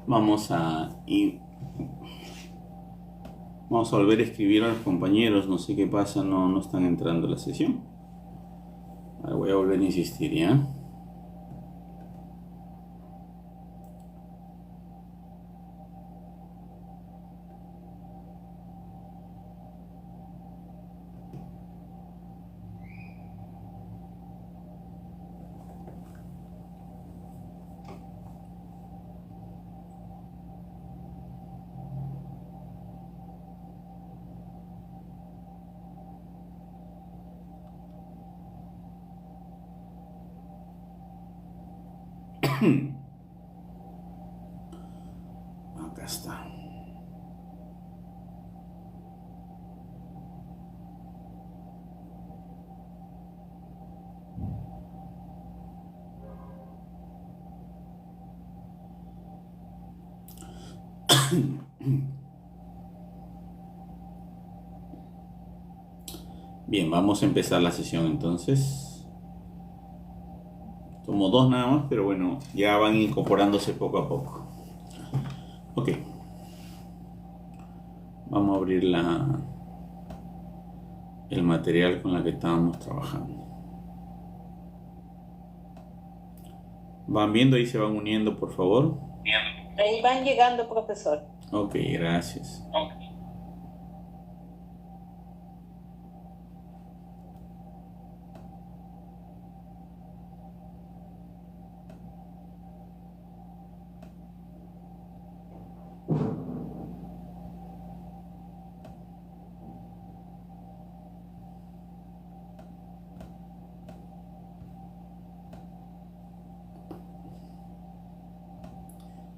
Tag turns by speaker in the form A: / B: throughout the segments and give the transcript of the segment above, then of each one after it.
A: Vamos a, y vamos a volver a escribir a los compañeros. No sé qué pasa, no están entrando a la sesión. Ahora voy a volver a insistir, ¿ya? Acá está. Bien, vamos a empezar la sesión entonces. Tomo dos nada más, pero bueno, ya van incorporándose poco a poco. Ok. Vamos a abrir el material con la que estábamos trabajando. ¿Van viendo? Ahí se van uniendo, por favor.
B: Ahí van llegando, profesor.
A: Ok, gracias.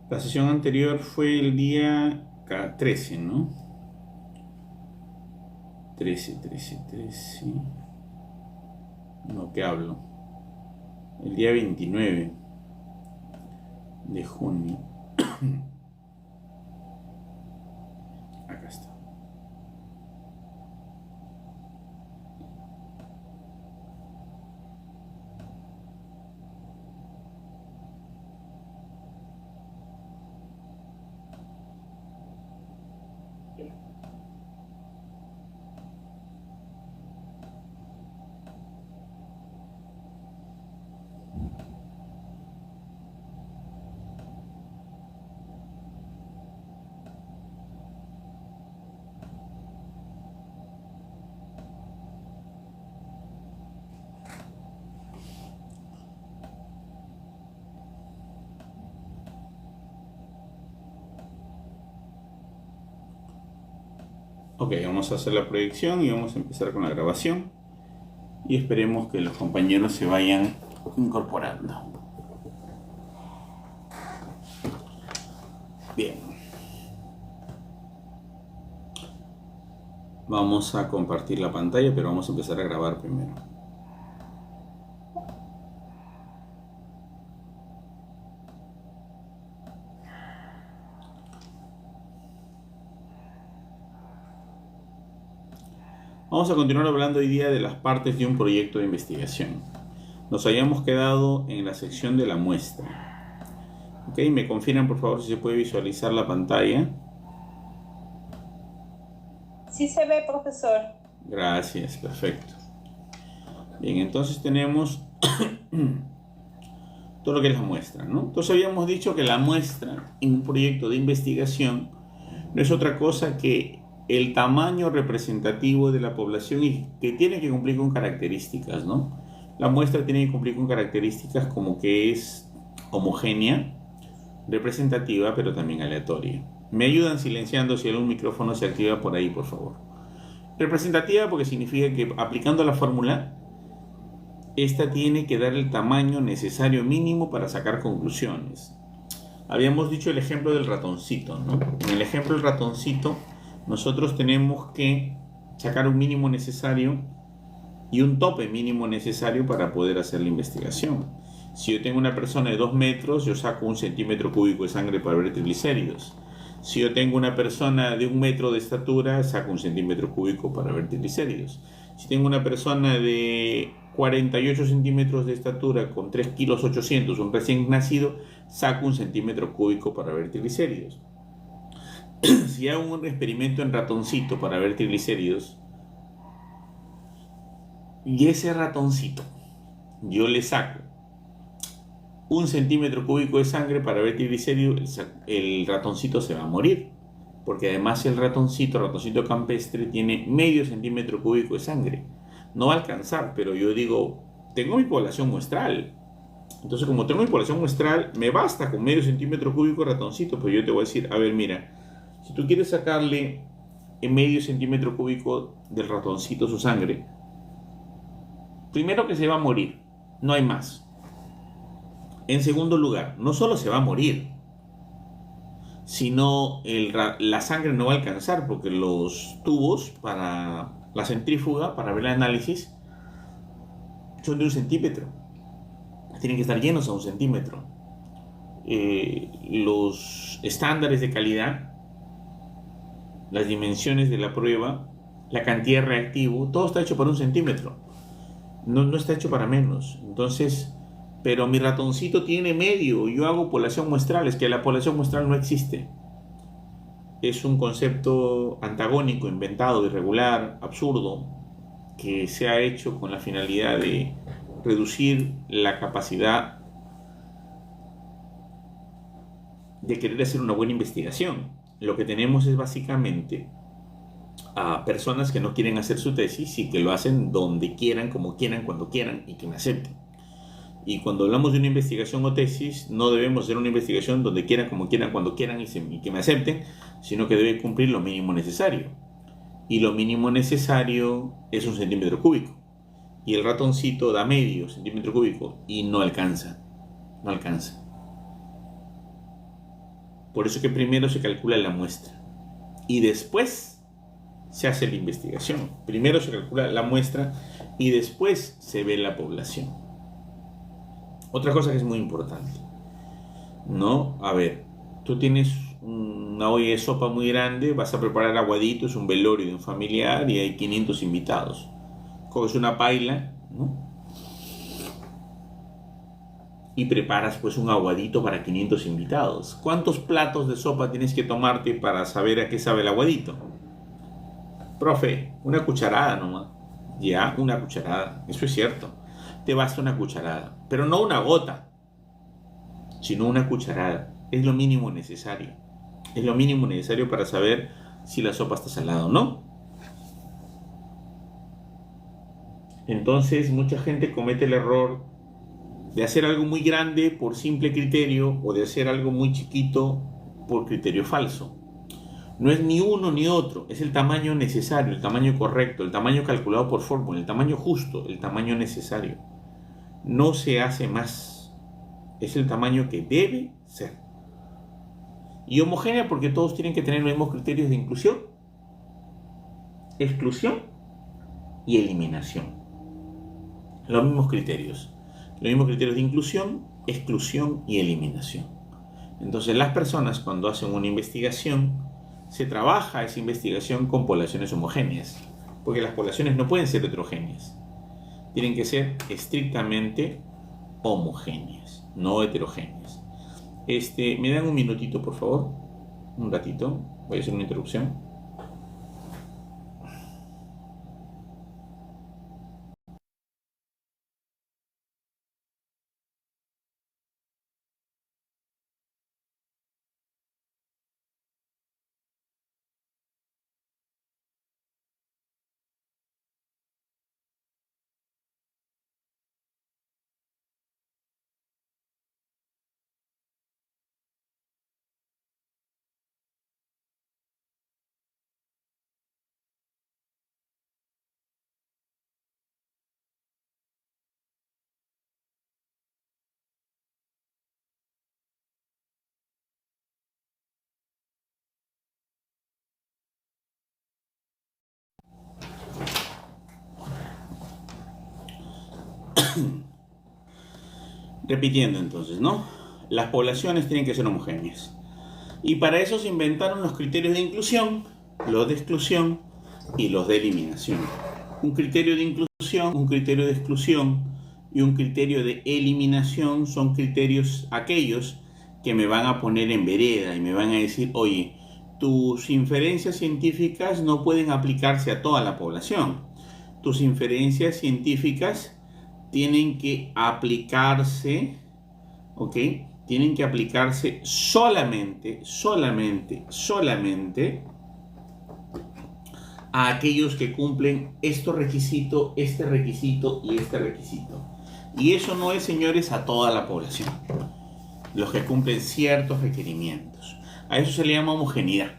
A: La sesión anterior fue el día 13, ¿no? 13. No, ¿qué hablo? El día 29 de junio. Acá está. Ok, vamos a hacer la proyección y vamos a empezar con la grabación. Y esperemos que los compañeros se vayan incorporando. Bien. Vamos a compartir la pantalla, pero vamos a empezar a grabar primero. Vamos a continuar hablando hoy día de las partes de un proyecto de investigación. Nos habíamos quedado en la sección de la muestra. Ok, me confirman por favor si se puede visualizar la pantalla.
B: Sí se ve, profesor.
A: Gracias, perfecto. Bien, entonces tenemos todo lo que es la muestra, ¿no? Entonces habíamos dicho que la muestra en un proyecto de investigación no es otra cosa que el tamaño representativo de la población y que tiene que cumplir con características, ¿no? La muestra tiene que cumplir con características como que es homogénea, representativa, pero también aleatoria. Me ayudan silenciando si algún micrófono se activa por ahí, por favor. Representativa porque significa que aplicando la fórmula, esta tiene que dar el tamaño necesario mínimo para sacar conclusiones. Habíamos dicho el ejemplo del ratoncito, ¿no? En el ejemplo del ratoncito, nosotros tenemos que sacar un mínimo necesario y un tope mínimo necesario para poder hacer la investigación. Si yo tengo una persona de 2 metros, yo saco 1 centímetro cúbico de sangre para ver triglicéridos. Si yo tengo una persona de 1 metro de estatura, saco 1 centímetro cúbico para ver triglicéridos. Si tengo una persona de 48 centímetros de estatura con 3 kilos 800, un recién nacido, saco 1 centímetro cúbico para ver triglicéridos. Si hago un experimento en ratoncito para ver triglicéridos, y ese ratoncito yo le saco 1 centímetro cúbico de sangre para ver triglicéridos, el ratoncito se va a morir, porque además el ratoncito campestre, tiene medio centímetro cúbico de sangre. No va a alcanzar, pero yo digo, tengo mi población muestral. Entonces, como tengo mi población muestral, me basta con medio centímetro cúbico de ratoncito. Pues yo te voy a decir, a ver, mira, si tú quieres sacarle en medio centímetro cúbico del ratoncito su sangre, primero que se va a morir, no hay más. En segundo lugar, no solo se va a morir, sino la sangre no va a alcanzar, porque los tubos para la centrífuga, para ver el análisis, son de 1 centímetro. Tienen que estar llenos a 1 centímetro. Los estándares de calidad, las dimensiones de la prueba, la cantidad de reactivo, todo está hecho para 1 centímetro. No está hecho para menos. Entonces, pero mi ratoncito tiene medio, yo hago población muestral. Es que la población muestral no existe. Es un concepto antagónico, inventado, irregular, absurdo, que se ha hecho con la finalidad de reducir la capacidad de querer hacer una buena investigación. Lo que tenemos es básicamente a personas que no quieren hacer su tesis y que lo hacen donde quieran, como quieran, cuando quieran, y que me acepten. Y cuando hablamos de una investigación o tesis, no debemos hacer una investigación donde quieran, como quieran, cuando quieran y que me acepten, sino que debe cumplir lo mínimo necesario. Y lo mínimo necesario es 1 centímetro cúbico. Y el ratoncito da medio centímetro cúbico y no alcanza. No alcanza. Por eso que primero se calcula la muestra. Y después se hace la investigación. Primero se calcula la muestra y después se ve la población. Otra cosa que es muy importante, ¿no? A ver, tú tienes una olla de sopa muy grande, vas a preparar aguadito, es un velorio de un familiar y hay 500 invitados. Coges una paila, ¿no? Y preparas pues un aguadito para 500 invitados. ¿Cuántos platos de sopa tienes que tomarte para saber a qué sabe el aguadito? Profe, una cucharada nomás. Ya, una cucharada, eso es cierto. Te basta una cucharada, pero no una gota, sino una cucharada. Es lo mínimo necesario. Es lo mínimo necesario para saber si la sopa está salada o no. Entonces, mucha gente comete el error de hacer algo muy grande por simple criterio o de hacer algo muy chiquito por criterio falso. No es ni uno ni otro, es el tamaño necesario, el tamaño correcto, el tamaño calculado por fórmula, el tamaño justo, el tamaño necesario. No se hace más. Es el tamaño que debe ser. Y homogénea porque todos tienen que tener los mismos criterios de inclusión, exclusión y eliminación. Los mismos criterios. Los mismos criterios de inclusión, exclusión y eliminación. Entonces las personas, cuando hacen una investigación, se trabaja esa investigación con poblaciones homogéneas, porque las poblaciones no pueden ser heterogéneas. Tienen que ser estrictamente homogéneas, no heterogéneas. ¿Me dan un minutito, por favor? Un ratito. Voy a hacer una interrupción. Repitiendo entonces, ¿no? Las poblaciones tienen que ser homogéneas. Y para eso se inventaron los criterios de inclusión, los de exclusión y los de eliminación. Un criterio de inclusión inclusión, un criterio de exclusión y un criterio de eliminación son criterios aquellos que me van a poner en vereda y me van a decir, oye, tus inferencias científicas no pueden aplicarse a toda la población. Tus inferencias científicas tienen que aplicarse, ¿ok? Tienen que aplicarse solamente a aquellos que cumplen este requisito y este requisito. Y eso no es, señores, a toda la población. Los que cumplen ciertos requerimientos. A eso se le llama homogeneidad.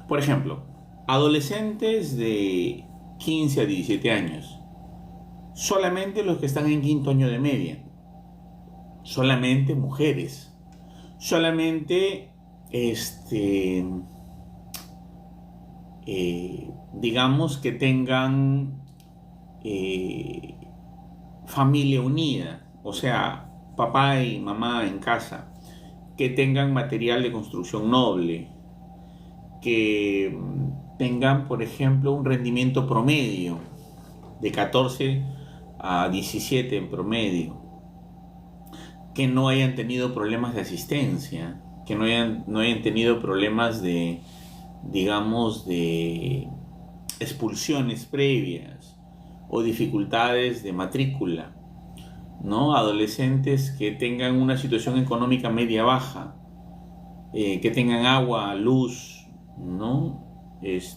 A: Por ejemplo, adolescentes de 15 a 17 años. Solamente los que están en quinto año de media. Solamente mujeres. Solamente digamos que tengan familia unida, o sea, papá y mamá en casa, que tengan material de construcción noble, que tengan, por ejemplo, un rendimiento promedio de 14 a 17 en promedio, que no hayan tenido problemas de asistencia, que no hayan tenido problemas de, digamos, de expulsiones previas o dificultades de matrícula, ¿no? Adolescentes que tengan una situación económica media-baja, que tengan agua, luz, ¿no?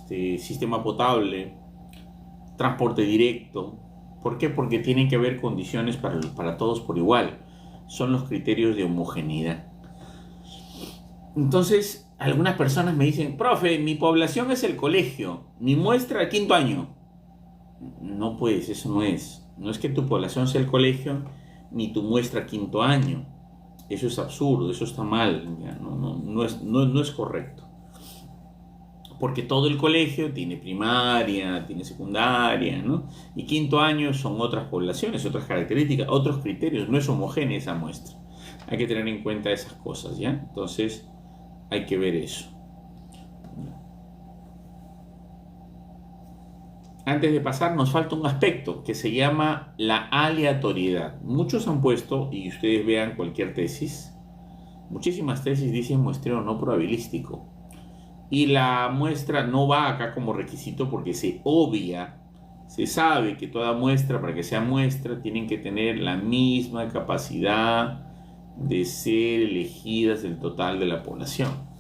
A: Sistema potable, transporte directo. ¿Por qué? Porque tienen que haber condiciones para todos por igual. Son los criterios de homogeneidad. Entonces, algunas personas me dicen, profe, mi población es el colegio, mi muestra quinto año. No, pues, eso no es. No es que tu población sea el colegio, ni tu muestra quinto año. Eso es absurdo, eso está mal. ¿Ya? No es correcto. Porque todo el colegio tiene primaria, tiene secundaria, ¿no? Y quinto año son otras poblaciones, otras características, otros criterios. No es homogénea esa muestra. Hay que tener en cuenta esas cosas, ¿ya? Entonces, hay que ver eso. Antes de pasar, nos falta un aspecto que se llama la aleatoriedad. Muchos han puesto, y ustedes vean cualquier tesis, muchísimas tesis dicen muestreo no probabilístico. Y la muestra no va acá como requisito porque se obvia, se sabe que toda muestra, para que sea muestra, tienen que tener la misma capacidad de ser elegidas del total de la población.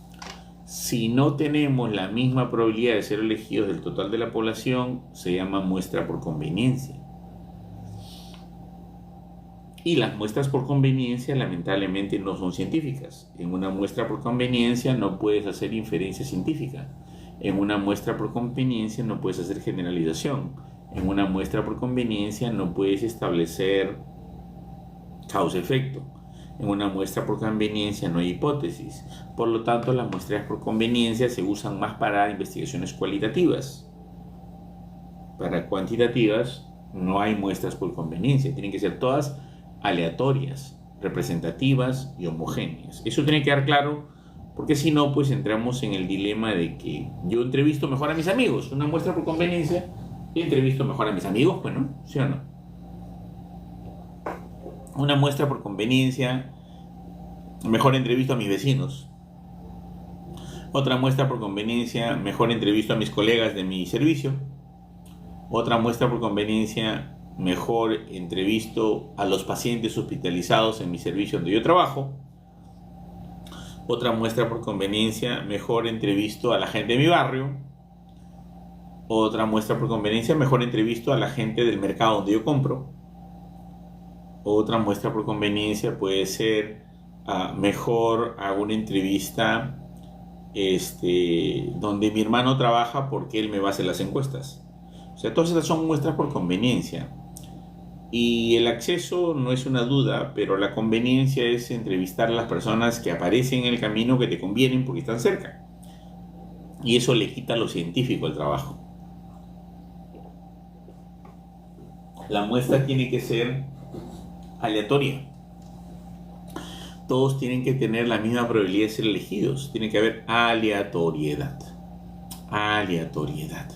A: Si no tenemos la misma probabilidad de ser elegidos del total de la población, se llama muestra por conveniencia. Y las muestras por conveniencia lamentablemente no son científicas. En una muestra por conveniencia no puedes hacer inferencia científica. En una muestra por conveniencia no puedes hacer generalización. En una muestra por conveniencia no puedes establecer causa-efecto. En una muestra por conveniencia no hay hipótesis. Por lo tanto, las muestras por conveniencia se usan más para investigaciones cualitativas. Para cuantitativas no hay muestras por conveniencia. Tienen que ser todas aleatorias, representativas y homogéneas. Eso tiene que quedar claro, porque si no, pues entramos en el dilema de que yo entrevisto mejor a mis amigos. Una muestra por conveniencia, y entrevisto mejor a mis amigos, pues, ¿no? ¿Sí o no? Una muestra por conveniencia, mejor entrevisto a mis vecinos. Otra muestra por conveniencia, mejor entrevisto a mis colegas de mi servicio. Otra muestra por conveniencia, mejor entrevisto a los pacientes hospitalizados en mi servicio donde yo trabajo. Otra muestra por conveniencia, mejor entrevisto a la gente de mi barrio. Otra muestra por conveniencia, mejor entrevisto a la gente del mercado donde yo compro. Otra muestra por conveniencia puede ser mejor hago una entrevista donde mi hermano trabaja porque él me va a hacer las encuestas. O sea, todas esas son muestras por conveniencia. Y el acceso no es una duda, pero la conveniencia es entrevistar a las personas que aparecen en el camino que te convienen porque están cerca. Y eso le quita lo científico al trabajo. La muestra tiene que ser aleatoria. Todos tienen que tener la misma probabilidad de ser elegidos. Tiene que haber aleatoriedad. Aleatoriedad.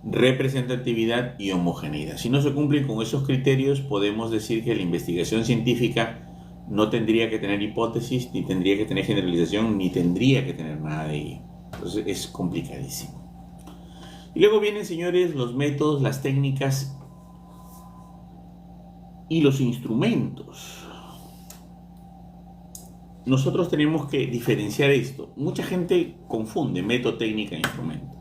A: representatividad y homogeneidad. Si no se cumplen con esos criterios, podemos decir que la investigación científica no tendría que tener hipótesis, ni tendría que tener generalización, ni tendría que tener nada de ello. Entonces es complicadísimo. Y luego vienen, señores, los métodos, las técnicas y los instrumentos. Nosotros tenemos que diferenciar esto. Mucha gente confunde método, técnica e instrumento.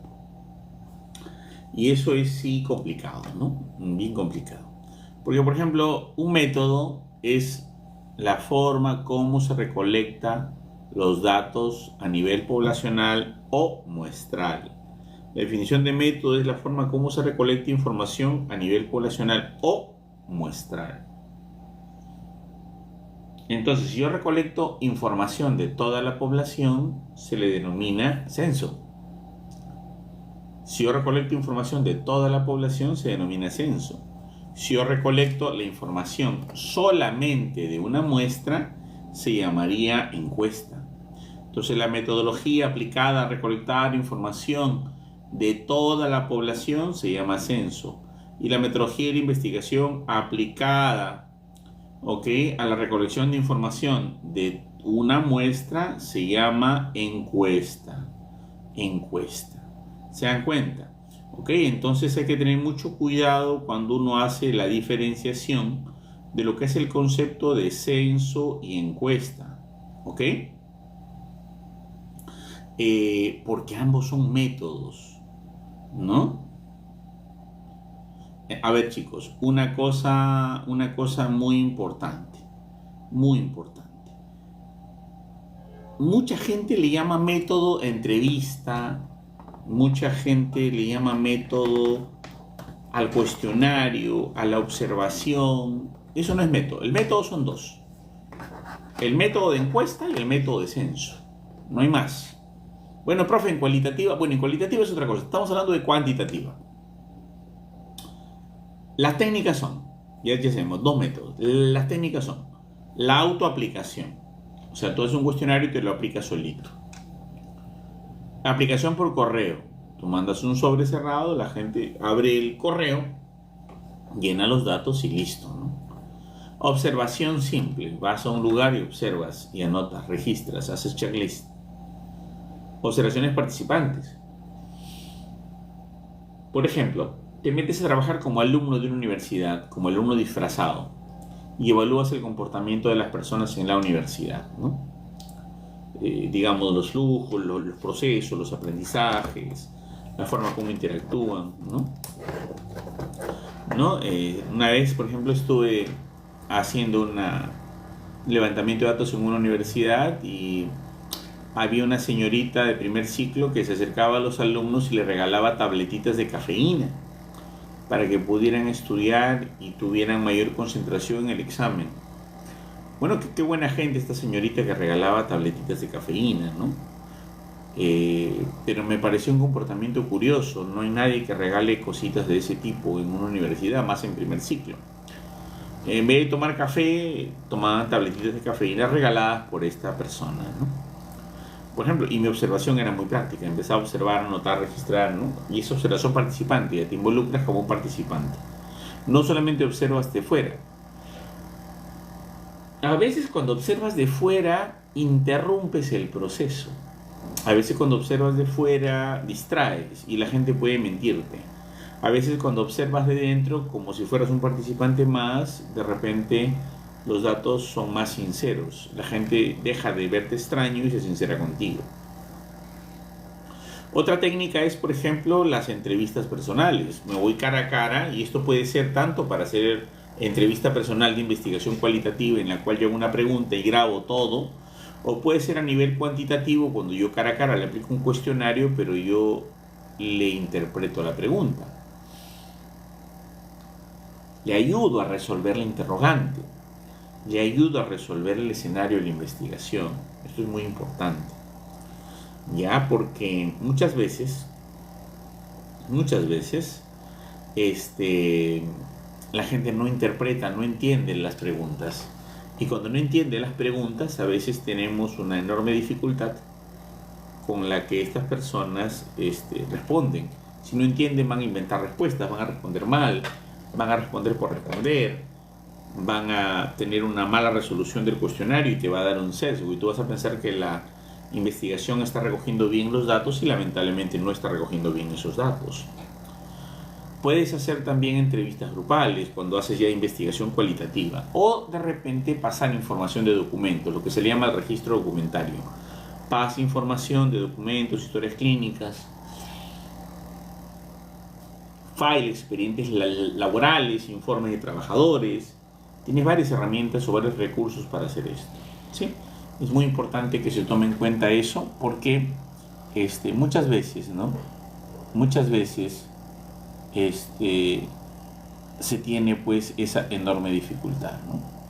A: Y eso es sí complicado, ¿no? Bien complicado. Porque, por ejemplo, un método es la forma como se recolecta los datos a nivel poblacional o muestral. La definición de método es la forma como se recolecta información a nivel poblacional o muestral. Entonces, si yo recolecto información de toda la población, se le denomina censo. Si yo recolecto información de toda la población, se denomina censo. Si yo recolecto la información solamente de una muestra, se llamaría encuesta. Entonces, la metodología aplicada a recolectar información de toda la población se llama censo. Y la metodología de la investigación aplicada, a la recolección de información de una muestra se llama encuesta. ¿Se dan cuenta? Entonces hay que tener mucho cuidado cuando uno hace la diferenciación de lo que es el concepto de censo y encuesta. Porque ambos son métodos, ¿no? A ver, chicos, una cosa muy importante. Mucha gente le llama método entrevista, mucha gente le llama método al cuestionario, a la observación. Eso no es método. El método son dos: el método de encuesta y el método de censo. No hay más. Bueno, profe, en cualitativa es otra cosa. Estamos hablando de cuantitativa. Las técnicas son, ya sabemos, dos métodos. Las técnicas son la autoaplicación. O sea, tú haces un cuestionario y te lo aplicas solito. Aplicación por correo. Tú mandas un sobre cerrado, la gente abre el correo, llena los datos y listo, ¿no? Observación simple. Vas a un lugar y observas y anotas, registras, haces checklist. Observaciones participantes. Por ejemplo, te metes a trabajar como alumno de una universidad, como alumno disfrazado, y evalúas el comportamiento de las personas en la universidad, ¿no? Digamos, los flujos, los procesos, los aprendizajes, la forma como interactúan, ¿no? Una vez, por ejemplo, estuve haciendo un levantamiento de datos en una universidad y había una señorita de primer ciclo que se acercaba a los alumnos y le regalaba tabletitas de cafeína para que pudieran estudiar y tuvieran mayor concentración en el examen. Bueno, qué buena gente esta señorita que regalaba tabletitas de cafeína, ¿no? Pero me pareció un comportamiento curioso. No hay nadie que regale cositas de ese tipo en una universidad, más en primer ciclo. En vez de tomar café, tomaban tabletitas de cafeína regaladas por esta persona, ¿no? Por ejemplo, y mi observación era muy práctica. Empecé a observar, anotar, registrar, ¿no? Y esa observación participante, ya te involucras como un participante. No solamente observas de fuera. A veces cuando observas de fuera, interrumpes el proceso. A veces cuando observas de fuera, distraes y la gente puede mentirte. A veces cuando observas de dentro, como si fueras un participante más, de repente los datos son más sinceros. La gente deja de verte extraño y se sincera contigo. Otra técnica es, por ejemplo, las entrevistas personales. Me voy cara a cara y esto puede ser tanto para hacer entrevista personal de investigación cualitativa en la cual yo hago una pregunta y grabo todo, o puede ser a nivel cuantitativo cuando yo cara a cara le aplico un cuestionario pero yo le interpreto la pregunta. Le ayudo a resolver la interrogante. Le ayudo a resolver el escenario de la investigación. Esto es muy importante. Ya, porque muchas veces, la gente no interpreta, no entiende las preguntas. Y cuando no entiende las preguntas, a veces tenemos una enorme dificultad con la que estas personas responden. Si no entienden, van a inventar respuestas, van a responder mal, van a responder por responder, van a tener una mala resolución del cuestionario y te va a dar un sesgo. Y tú vas a pensar que la investigación está recogiendo bien los datos y lamentablemente no está recogiendo bien esos datos. Puedes hacer también entrevistas grupales cuando haces ya investigación cualitativa o de repente pasar información de documentos, lo que se le llama el registro documentario. Pasa información de documentos, historias clínicas, files, expedientes laborales, informes de trabajadores. Tienes varias herramientas o varios recursos para hacer esto, ¿sí? Es muy importante que se tome en cuenta eso porque muchas veces, ¿no? Muchas veces se tiene pues esa enorme dificultad, ¿no?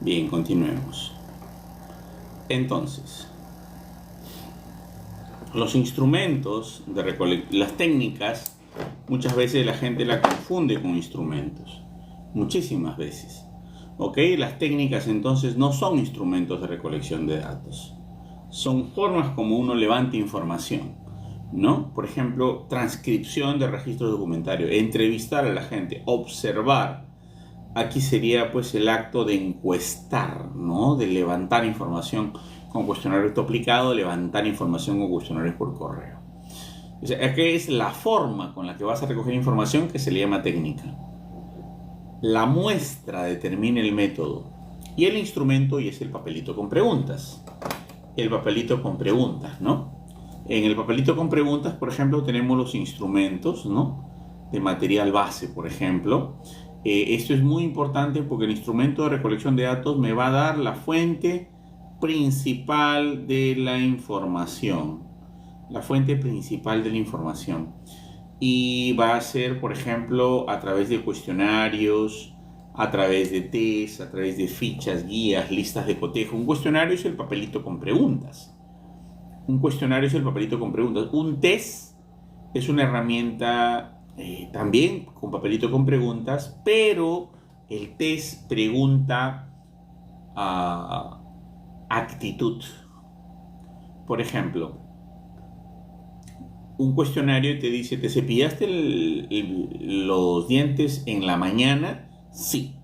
A: Bien, continuemos. Entonces, los instrumentos de las técnicas, muchas veces la gente la confunde con instrumentos. Muchísimas veces. ¿Ok? Las técnicas entonces no son instrumentos de recolección de datos. Son formas como uno levanta información, ¿no? Por ejemplo, transcripción de registros documentarios, entrevistar a la gente, observar. Aquí sería pues el acto de encuestar, ¿no? De levantar información con cuestionario aplicado, levantar información con cuestionarios por correo. O sea, aquí es la forma con la que vas a recoger información que se le llama técnica. La muestra determina el método y el instrumento y es el papelito con preguntas. El papelito con preguntas, ¿no? En el papelito con preguntas, por ejemplo, tenemos los instrumentos, ¿no? De material base, por ejemplo. Esto es muy importante porque el instrumento de recolección de datos me va a dar la fuente principal de la información. La fuente principal de la información. Y va a ser, por ejemplo, a través de cuestionarios, a través de test, a través de fichas, guías, listas de cotejo. Un cuestionario es el papelito con preguntas. Un cuestionario es el papelito con preguntas. Un test es una herramienta también con papelito con preguntas, pero el test pregunta actitud. Por ejemplo, un cuestionario te dice, ¿te cepillaste los dientes en la mañana? Sí.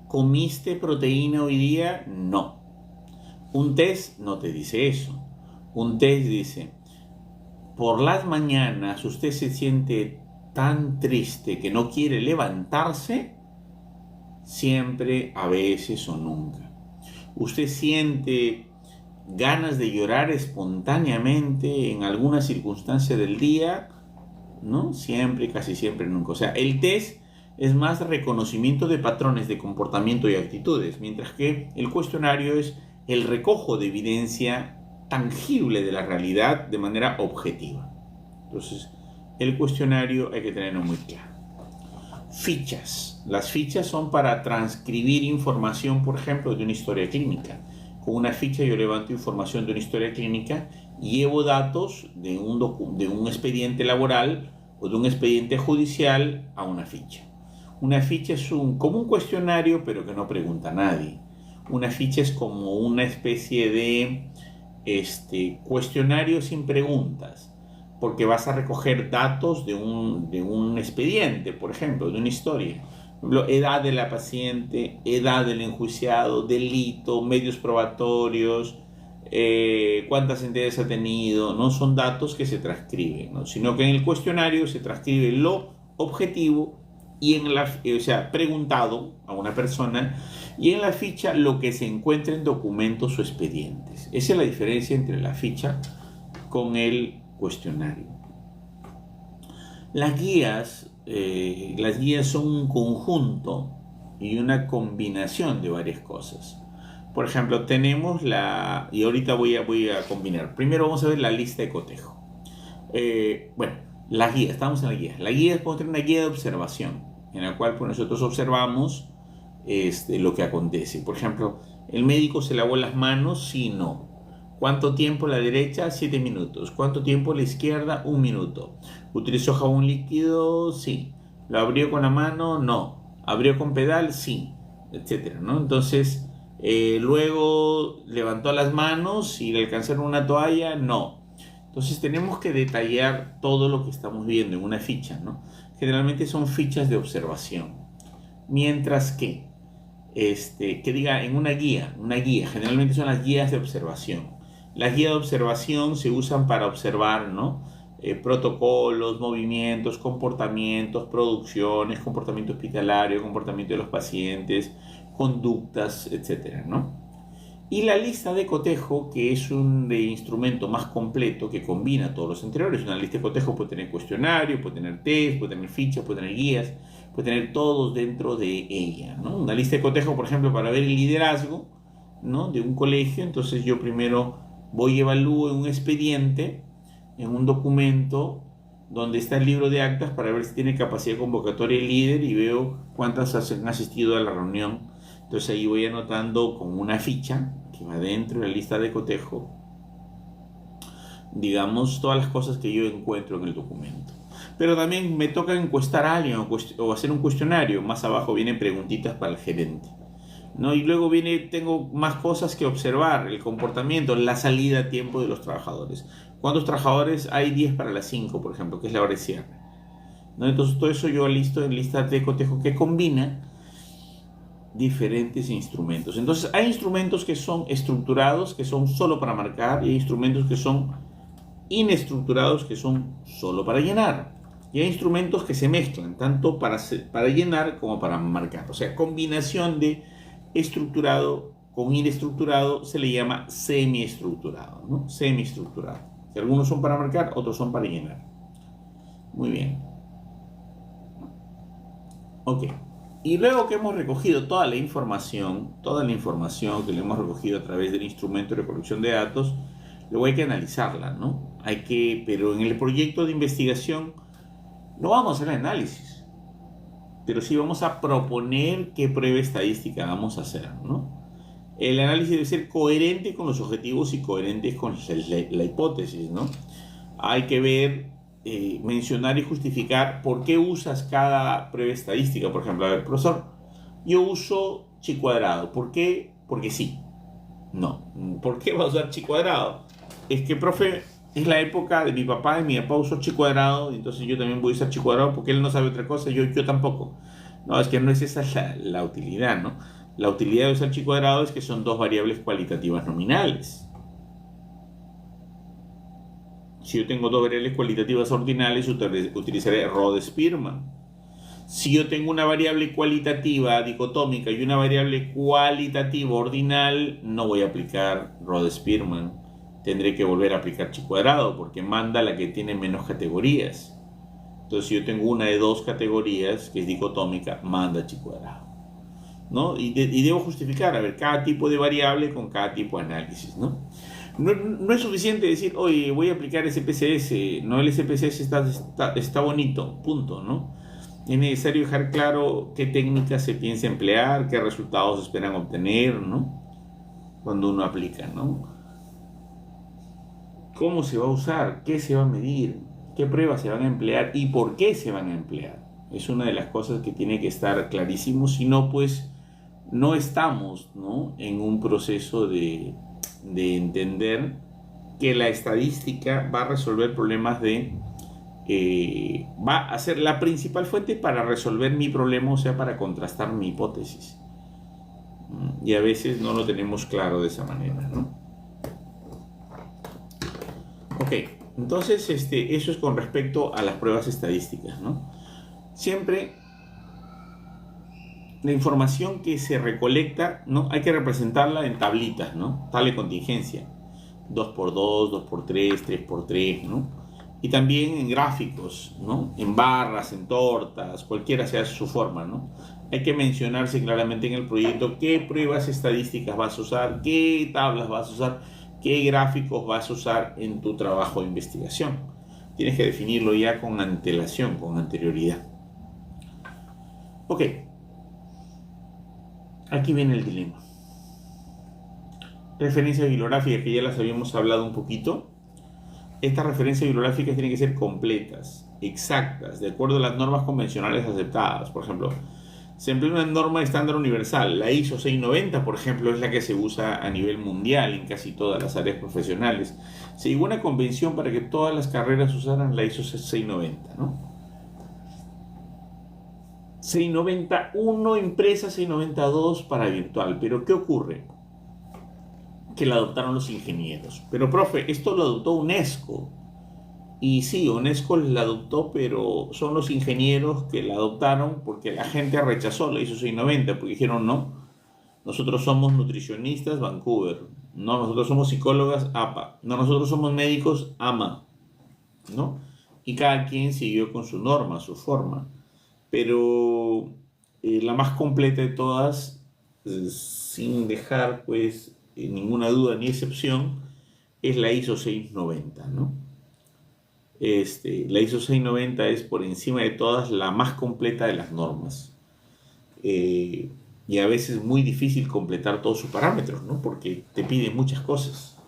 A: ¿Comiste proteína hoy día? No. Un test no te dice eso. Un test dice, por las mañanas usted se siente tan triste que no quiere levantarse, siempre, a veces o nunca. Usted siente ganas de llorar espontáneamente en alguna circunstancia del día, ¿no? Siempre, casi siempre, nunca. O sea, el test es más reconocimiento de patrones de comportamiento y actitudes, mientras que el cuestionario es el recojo de evidencia tangible de la realidad de manera objetiva. Entonces, el cuestionario hay que tenerlo muy claro. fichas. Las fichas son para transcribir información, por ejemplo, de una historia clínica. Con una ficha yo levanto información de una historia clínica y llevo datos de un expediente laboral o de un expediente judicial a una ficha. Una ficha es como un cuestionario, pero que no pregunta a nadie. Una ficha es como una especie de cuestionario sin preguntas, porque vas a recoger datos de un expediente, por ejemplo, de una historia. Por ejemplo, edad de la paciente, edad del enjuiciado, delito, medios probatorios, cuántas sentencias ha tenido. No son datos que se transcriben, ¿no? Sino que en el cuestionario se transcribe lo objetivo y preguntado a una persona, y en la ficha lo que se encuentra en documentos o expedientes. Esa es la diferencia entre la ficha con el cuestionario. Las guías son un conjunto y una combinación de varias cosas. Por ejemplo, tenemos y ahorita voy a combinar. Primero vamos a ver la lista de cotejo. La guía, estamos en la guía. La guía es una guía de observación, en la cual pues, nosotros observamos lo que acontece. Por ejemplo, ¿el médico se lavó las manos? Sí, no. ¿Cuánto tiempo la derecha? 7 minutos. ¿Cuánto tiempo la izquierda? 1 minuto. ¿Utilizó jabón líquido? Sí. ¿Lo abrió con la mano? No. ¿Abrió con pedal? Sí. Etcétera, ¿no? Entonces, luego levantó las manos y le alcanzaron una toalla? No. Entonces tenemos que detallar todo lo que estamos viendo en una ficha, ¿no? Generalmente son fichas de observación. Mientras que diga en una guía, generalmente son las guías de observación. Las guías de observación se usan para observar, ¿no? Protocolos, movimientos, comportamientos, producciones, comportamiento hospitalario, comportamiento de los pacientes, conductas, etcétera, ¿no? Y la lista de cotejo, que es un instrumento más completo que combina todos los anteriores. Una lista de cotejo puede tener cuestionario, puede tener test, puede tener fichas, puede tener guías, puede tener todos dentro de ella, ¿no? Una lista de cotejo, por ejemplo, para ver el liderazgo, ¿no? De un colegio. Entonces yo primero voy y evalúo en un expediente, en un documento donde está el libro de actas, para ver si tiene capacidad convocatoria el líder, y veo cuántas han asistido a la reunión. Entonces ahí voy anotando con una ficha que va dentro de la lista de cotejo, digamos, todas las cosas que yo encuentro en el documento. Pero también me toca encuestar a alguien o hacer un cuestionario. Más abajo vienen preguntitas para el gerente, ¿no? Y luego tengo más cosas que observar: el comportamiento, la salida a tiempo de los trabajadores. ¿Cuántos trabajadores hay? 10 para las 5, por ejemplo, que es la hora de cierre, ¿no? Entonces todo eso yo listo en listas de cotejo que combina diferentes instrumentos. Entonces hay instrumentos que son estructurados, que son solo para marcar, y hay instrumentos que son inestructurados, que son solo para llenar. Y hay instrumentos que se mezclan, tanto para llenar como para marcar. O sea, combinación de estructurado con inestructurado se le llama semiestructurado, ¿no? Semiestructurado. Algunos son para marcar, otros son para llenar. Muy bien. Ok. Y luego que hemos recogido toda la información que le hemos recogido a través del instrumento de recolección de datos, luego hay que analizarla, ¿no? Pero en el proyecto de investigación no vamos a hacer análisis, pero sí vamos a proponer qué prueba estadística vamos a hacer, ¿no? El análisis debe ser coherente con los objetivos y coherente con la hipótesis, ¿no? Hay que ver, mencionar y justificar por qué usas cada prueba estadística. Por ejemplo, a ver, profesor, yo uso chi cuadrado. ¿Por qué? Porque sí. No. ¿Por qué vas a usar chi cuadrado? Es que, profe, es la época de mi papá, y mi papá usó chi cuadrado, y entonces yo también voy a usar chi cuadrado porque él no sabe otra cosa, yo tampoco. No, es que no es esa la utilidad, ¿no? La utilidad de usar chi cuadrado es que son dos variables cualitativas nominales. Si yo tengo dos variables cualitativas ordinales, utilizaré Rode-Spearman. Si yo tengo una variable cualitativa dicotómica y una variable cualitativa ordinal, no voy a aplicar Rode-Spearman. Tendré que volver a aplicar chi cuadrado, porque manda la que tiene menos categorías. Entonces, si yo tengo una de dos categorías, que es dicotómica, manda chi cuadrado, ¿no? Y debo justificar, a ver, cada tipo de variable con cada tipo de análisis, ¿no? No es suficiente decir, oye, voy a aplicar SPSS, no, el SPSS está bonito, punto, ¿no? Es necesario dejar claro qué técnicas se piensa emplear, qué resultados se esperan obtener, ¿no? Cuando uno aplica, ¿no? ¿Cómo se va a usar? ¿Qué se va a medir? ¿Qué pruebas se van a emplear? ¿Y por qué se van a emplear? Es una de las cosas que tiene que estar clarísimo. Si no, pues no estamos, ¿no?, en un proceso de entender que la estadística va a resolver problemas va a ser la principal fuente para resolver mi problema, o sea, para contrastar mi hipótesis. Y a veces no lo tenemos claro de esa manera, ¿no? Ok, entonces eso es con respecto a las pruebas estadísticas, ¿no? Siempre la información que se recolecta, ¿no?, hay que representarla en tablitas, ¿no? Tabla de contingencia, 2x2, 2x3, 3x3, ¿no? Y también en gráficos, ¿no?, en barras, en tortas, cualquiera sea su forma, ¿no? Hay que mencionarse claramente en el proyecto qué pruebas estadísticas vas a usar, qué tablas vas a usar, qué gráficos vas a usar en tu trabajo de investigación. Tienes que definirlo ya con antelación, con anterioridad. Ok. Aquí viene el dilema. Referencias bibliográficas, que ya las habíamos hablado un poquito. Estas referencias bibliográficas tienen que ser completas, exactas, de acuerdo a las normas convencionales aceptadas. Por ejemplo, se emplea una norma estándar universal. La ISO 690, por ejemplo, es la que se usa a nivel mundial en casi todas las áreas profesionales. Se llegó a una convención para que todas las carreras usaran la ISO 690, ¿no? 691 impresa, 692 para virtual. Pero ¿qué ocurre? Que la adoptaron los ingenieros. Pero, profe, esto lo adoptó UNESCO. Y sí, UNESCO la adoptó, pero son los ingenieros que la adoptaron porque la gente rechazó la ISO 690, porque dijeron no, nosotros somos nutricionistas, Vancouver. No, nosotros somos psicólogas, APA. No, nosotros somos médicos, AMA. ¿No? Y cada quien siguió con su norma, su forma. Pero la más completa de todas, sin dejar pues ninguna duda ni excepción, es la ISO 690, ¿no? La ISO 690 es por encima de todas la más completa de las normas. Y a veces es muy difícil completar todos sus parámetros, ¿no? Porque te pide muchas cosas.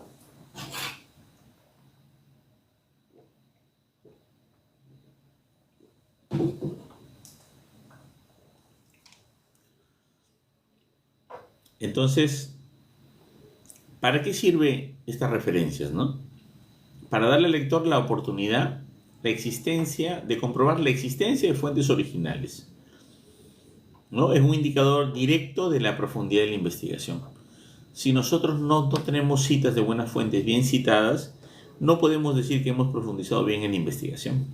A: Entonces, ¿para qué sirve estas referencias, no? Para darle al lector la oportunidad, de comprobar la existencia de fuentes originales, ¿no? Es un indicador directo de la profundidad de la investigación. Si nosotros no tenemos citas de buenas fuentes bien citadas, no podemos decir que hemos profundizado bien en la investigación.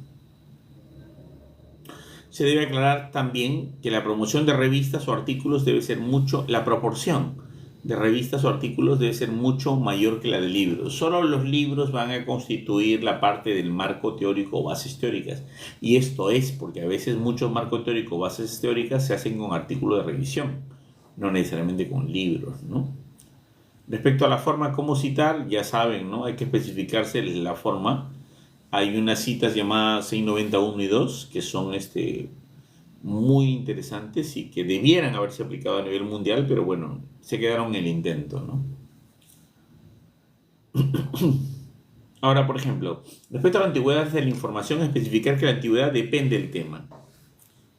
A: Se debe aclarar también que la promoción de revistas o artículos debe ser la proporción de revistas o artículos debe ser mucho mayor que la de libros. Solo los libros van a constituir la parte del marco teórico o bases teóricas. Y esto es porque a veces muchos marcos teóricos o bases teóricas se hacen con artículos de revisión, no necesariamente con libros, ¿no? Respecto a la forma, cómo citar, ya saben, ¿no? Hay que especificarse la forma. Hay unas citas llamadas 691 y 2 que son muy interesantes y que debieran haberse aplicado a nivel mundial, pero bueno, se quedaron en el intento, ¿no? Ahora, por ejemplo, respecto a la antigüedad de la información, especificar que la antigüedad depende del tema,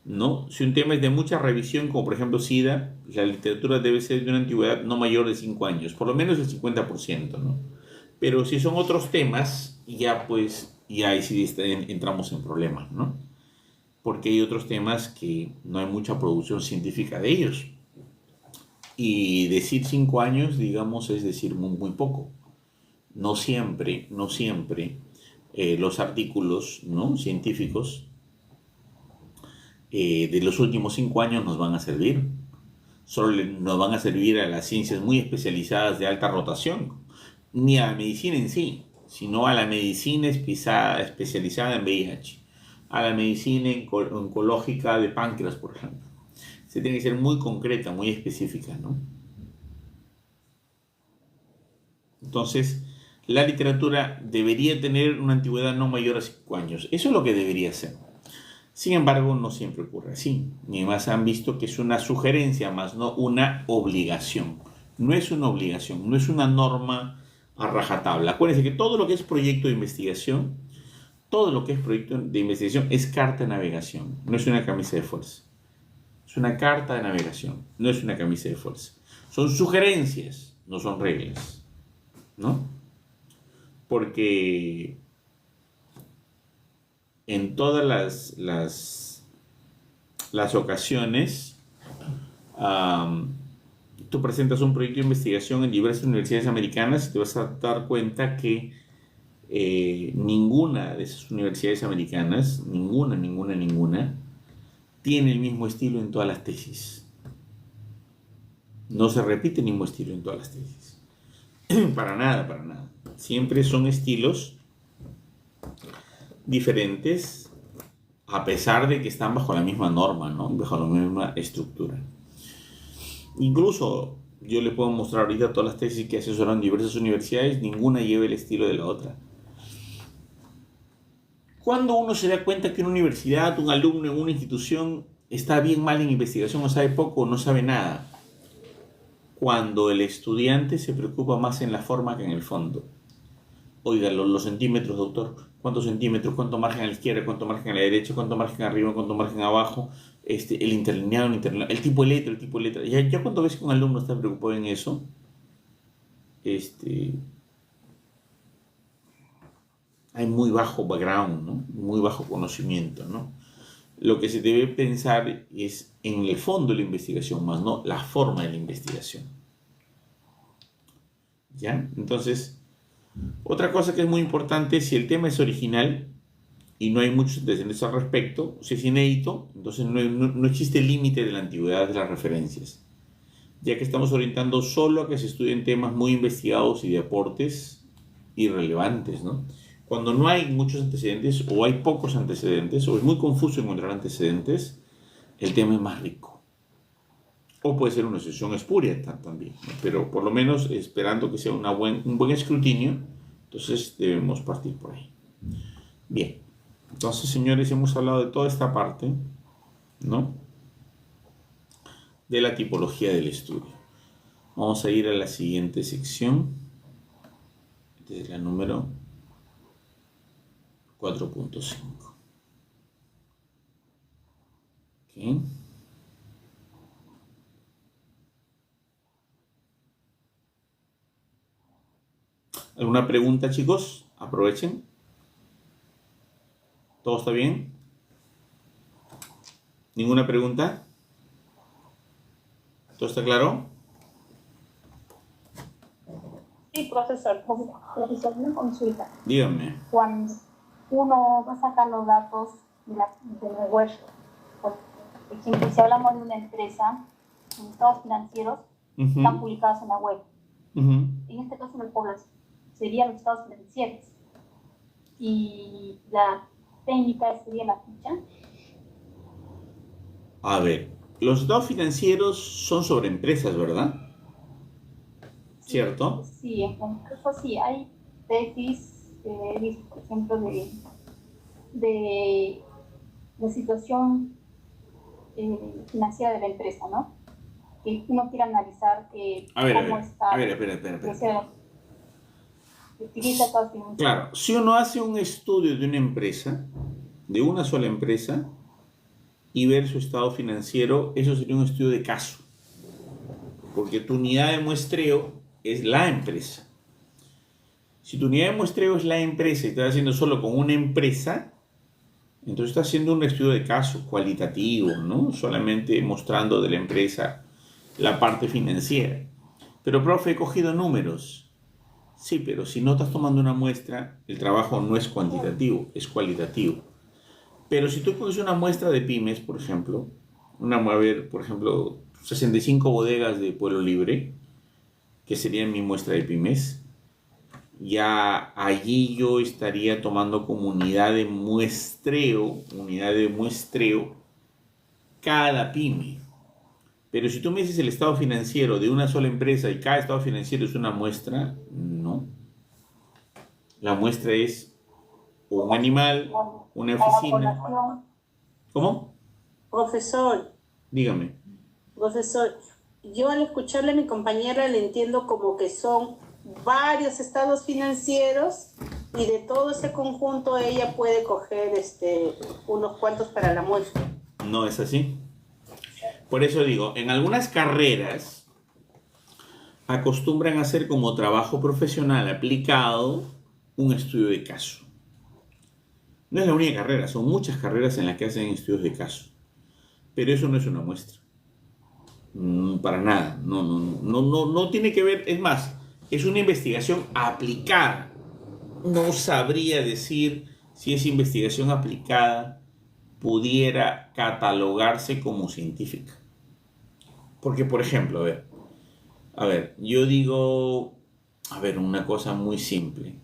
A: ¿no? Si un tema es de mucha revisión, como por ejemplo SIDA, la literatura debe ser de una antigüedad no mayor de 5 años, por lo menos el 50%, ¿no? Pero si son otros temas, ya ahí sí entramos en problemas, ¿no? Porque hay otros temas que no hay mucha producción científica de ellos. Y decir 5 años, digamos, es decir muy poco. No siempre los artículos, ¿no?, científicos de los últimos 5 años nos van a servir. Solo nos van a servir a las ciencias muy especializadas de alta rotación, ni a la medicina en sí, sino a la medicina especializada en VIH, a la medicina oncológica de páncreas, por ejemplo. Se tiene que ser muy concreta, muy específica, ¿no? Entonces, la literatura debería tener una antigüedad no mayor a 5 años. Eso es lo que debería ser. Sin embargo, no siempre ocurre así. Ni más han visto que es una sugerencia, más no una obligación. No es una obligación, no es una norma a rajatabla. Acuérdense que todo lo que es proyecto de investigación, todo lo que es proyecto de investigación es carta de navegación, no es una camisa de fuerza. Es una carta de navegación, no es una camisa de fuerza. Son sugerencias, no son reglas, ¿no? Porque en todas las ocasiones, tú presentas un proyecto de investigación en diversas universidades americanas y te vas a dar cuenta que ninguna de esas universidades americanas, ninguna, tiene el mismo estilo en todas las tesis. No se repite el mismo estilo en todas las tesis. Para nada, para nada. Siempre son estilos diferentes, a pesar de que están bajo la misma norma, ¿no? Bajo la misma estructura. Incluso yo le puedo mostrar ahorita todas las tesis que asesoran diversas universidades, ninguna lleva el estilo de la otra. Cuando uno se da cuenta que una universidad, un alumno en una institución está bien mal en investigación, o sabe poco o no sabe nada, cuando el estudiante se preocupa más en la forma que en el fondo. Oiga, los centímetros, doctor, ¿cuántos centímetros? ¿Cuánto margen a la izquierda? ¿Cuánto margen a la derecha? ¿Cuánto margen arriba? ¿Cuánto margen abajo? El interlineado, el tipo de letra. Ya cuando ves que un alumno está preocupado en eso, hay muy bajo background, ¿no? Muy bajo conocimiento, ¿no? Lo que se debe pensar es en el fondo de la investigación, más no la forma de la investigación. ¿Ya? Entonces, otra cosa que es muy importante, si el tema es original y no hay muchos antecedentes al respecto, si es inédito, entonces no existe límite de la antigüedad de las referencias, ya que estamos orientando solo a que se estudien temas muy investigados y de aportes irrelevantes, ¿no? Cuando no hay muchos antecedentes o hay pocos antecedentes o es muy confuso encontrar antecedentes, el tema es más rico. O puede ser una sesión espuria también, ¿no? Pero por lo menos esperando que sea un buen escrutinio, entonces debemos partir por ahí. Bien, entonces señores, hemos hablado de toda esta parte, ¿no? De la tipología del estudio. Vamos a ir a la siguiente sección. Esta es la número 4.5. Okay. ¿Alguna pregunta, chicos? Aprovechen. ¿Todo está bien? ¿Ninguna pregunta? ¿Todo está claro?
B: Sí, profesor.
C: Profesor, una consulta.
A: Dígame.
C: Cuando uno va a sacar los datos de la web, por ejemplo, si hablamos de una empresa, los estados financieros están publicados en la web. En este caso, la población serían los estados financieros. Y la técnica sería la ficha.
A: A ver, los estados financieros son sobre empresas, ¿verdad? ¿Cierto?
C: Sí, en concreto sí. Hay tesis, por ejemplo, de la situación financiera de la empresa, ¿no? Que uno quiere analizar cómo está.
A: A ver, espera.
C: Utiliza todas las.
A: Claro, si uno hace un estudio de una empresa, de una sola empresa, y ver su estado financiero, eso sería un estudio de caso. Porque tu unidad de muestreo es la empresa. Si tu unidad de muestreo es la empresa y estás haciendo solo con una empresa, entonces estás haciendo un estudio de caso cualitativo, ¿no? Solamente mostrando de la empresa la parte financiera. Pero, profe, he cogido números. Sí, pero si no estás tomando una muestra, el trabajo no es cuantitativo, es cualitativo. Pero si tú coges una muestra de pymes, por ejemplo, por ejemplo, 65 bodegas de Pueblo Libre, que sería mi muestra de pymes, ya allí yo estaría tomando como unidad de muestreo cada pyme. Pero si tú me dices el estado financiero de una sola empresa y cada estado financiero es una muestra, no. La muestra es un animal, una oficina. ¿Cómo?
D: Profesor,
A: Dígame.
D: profesor, yo al escucharle a mi compañera le entiendo como que son varios estados financieros y de todo ese conjunto ella puede coger unos cuantos para la muestra.
A: No es así. Por eso digo, en algunas carreras acostumbran a hacer como trabajo profesional aplicado un estudio de caso. No es la única carrera, son muchas carreras en las que hacen estudios de caso. Pero eso no es una muestra. Para nada. No tiene que ver. Es más, es una investigación aplicada. No sabría decir si esa investigación aplicada pudiera catalogarse como científica. Porque, por ejemplo, yo digo, una cosa muy simple.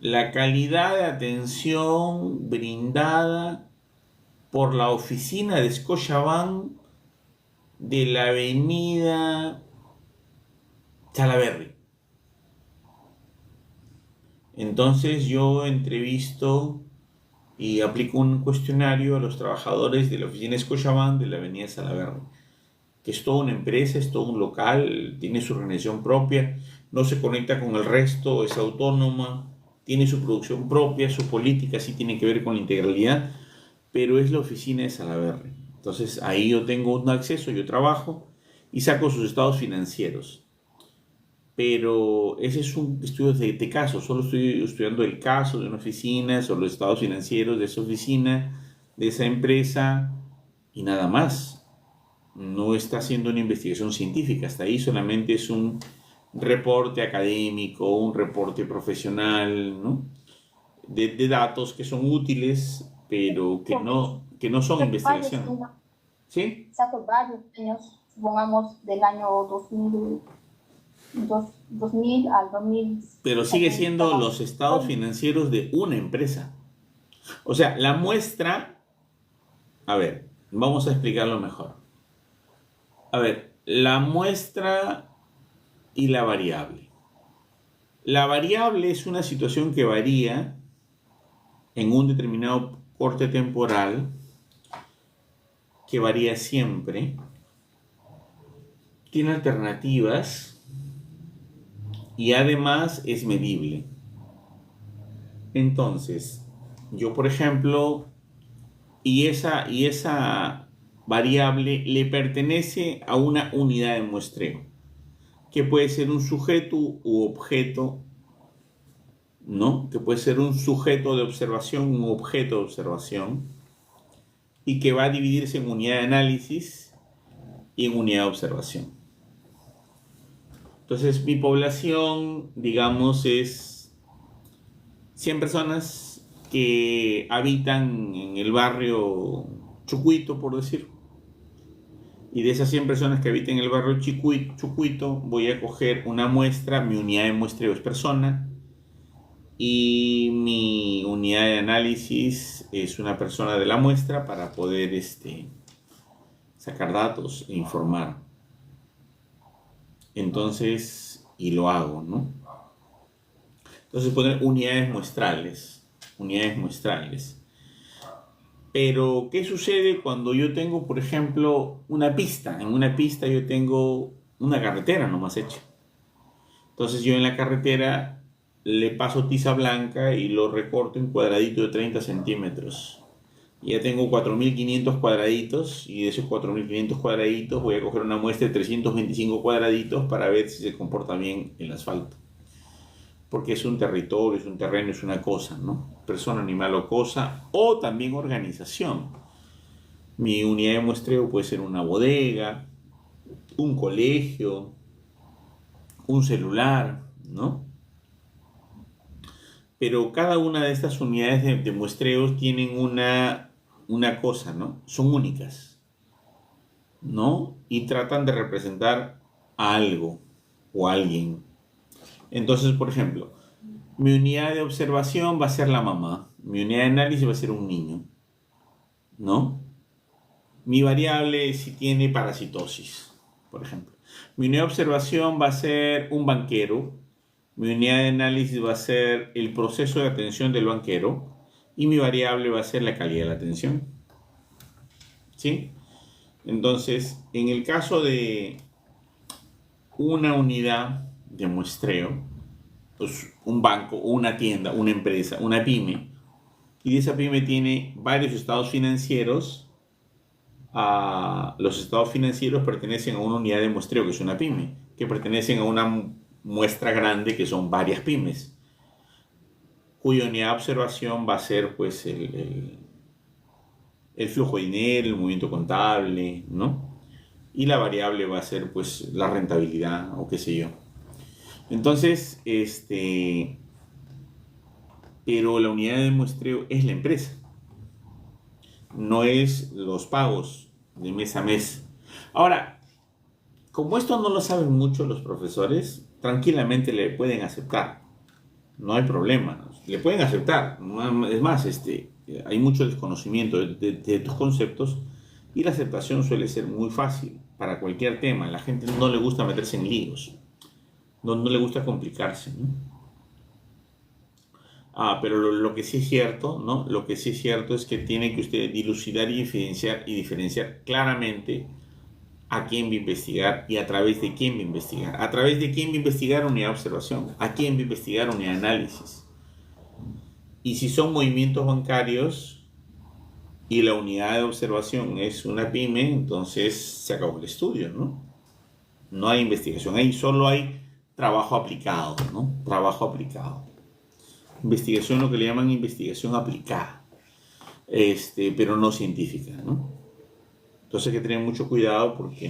A: La calidad de atención brindada por la oficina de Scotiabank de la avenida Salaberry. Entonces yo entrevisto y aplico un cuestionario a los trabajadores de la oficina de Scotiabank de la avenida Salaberry, que es toda una empresa, es todo un local, tiene su organización propia, no se conecta con el resto, es autónoma, tiene su producción propia, su política sí tiene que ver con la integralidad, pero es la oficina de Salaberry. Entonces ahí yo tengo un acceso, yo trabajo y saco sus estados financieros. Pero ese es un estudio de caso, solo estoy estudiando el caso de una oficina, sobre los estados financieros de esa oficina, de esa empresa y nada más. No está haciendo una investigación científica, hasta ahí solamente es un reporte académico, un reporte profesional, ¿no? De datos que son útiles, pero que no son investigación. ¿Sí?
C: Saco varios años, supongamos del año 2000 al 2000.
A: Pero sigue siendo los estados financieros de una empresa. O sea, la muestra... vamos a explicarlo mejor. La muestra y la variable. La variable es una situación que varía en un determinado corte temporal, que varía siempre, tiene alternativas y además es medible. Entonces, yo por ejemplo, y esa variable le pertenece a una unidad de muestreo, que puede ser un sujeto u objeto, ¿no? Que puede ser un sujeto de observación, un objeto de observación, y que va a dividirse en unidad de análisis y en unidad de observación. Entonces, mi población, digamos, es 100 personas que habitan en el barrio Chucuito, por decir. Y de esas 100 personas que habitan en el barrio Chucuito, voy a coger una muestra, mi unidad de muestreo es persona, y mi unidad de análisis es una persona de la muestra para poder sacar datos e informar. Entonces, y lo hago, ¿no? Entonces poner unidades muestrales. Pero, ¿qué sucede cuando yo tengo, por ejemplo, una pista? En una pista yo tengo una carretera nomás hecha. Entonces yo en la carretera le paso tiza blanca y lo recorto en cuadradito de 30 centímetros. Ya tengo 4.500 cuadraditos, y de esos 4.500 cuadraditos voy a coger una muestra de 325 cuadraditos para ver si se comporta bien el asfalto. Porque es un territorio, es un terreno, es una cosa, ¿no? Persona, animal o cosa, o también organización. Mi unidad de muestreo puede ser una bodega, un colegio, un celular, ¿no? Pero cada una de estas unidades de muestreos tienen una cosa, ¿no? Son únicas, ¿no? Y tratan de representar a algo o a alguien. Entonces, por ejemplo, mi unidad de observación va a ser la mamá, mi unidad de análisis va a ser un niño, ¿no? Mi variable si tiene parasitosis, por ejemplo. Mi unidad de observación va a ser un banquero, mi unidad de análisis va a ser el proceso de atención del banquero, y mi variable va a ser la calidad de la atención. ¿sí? Entonces, en el caso de una unidad de muestreo, pues un banco, una tienda, una empresa, una pyme, y esa pyme tiene varios estados financieros, los estados financieros pertenecen a una unidad de muestreo, que es una pyme, que pertenecen a una muestra grande, que son varias pymes, cuya unidad de observación va a ser pues el flujo de dinero, el movimiento contable, ¿no? Y la variable va a ser pues la rentabilidad o qué sé yo. Entonces, pero la unidad de muestreo es la empresa, no es los pagos de mes a mes. Ahora, como esto no lo saben mucho los profesores, tranquilamente le pueden aceptar, no hay problema, ¿no? Le pueden aceptar. Es más, hay mucho desconocimiento de estos conceptos y la aceptación suele ser muy fácil para cualquier tema. La gente no le gusta meterse en líos, no le gusta complicarse, ¿no? Pero lo que sí es cierto, ¿no? Lo que sí es cierto es que tiene que usted dilucidar y diferenciar claramente a quién va a investigar y a través de quién va a investigar. A través de quién va a investigar unidad de observación, a quién va a investigar unidad de análisis. Y si son movimientos bancarios y la unidad de observación es una pyme, entonces se acabó el estudio, ¿no? No hay investigación, ahí solo hay trabajo aplicado, ¿no? Trabajo aplicado. Investigación, lo que le llaman investigación aplicada, pero no científica, ¿no? Entonces hay que tener mucho cuidado porque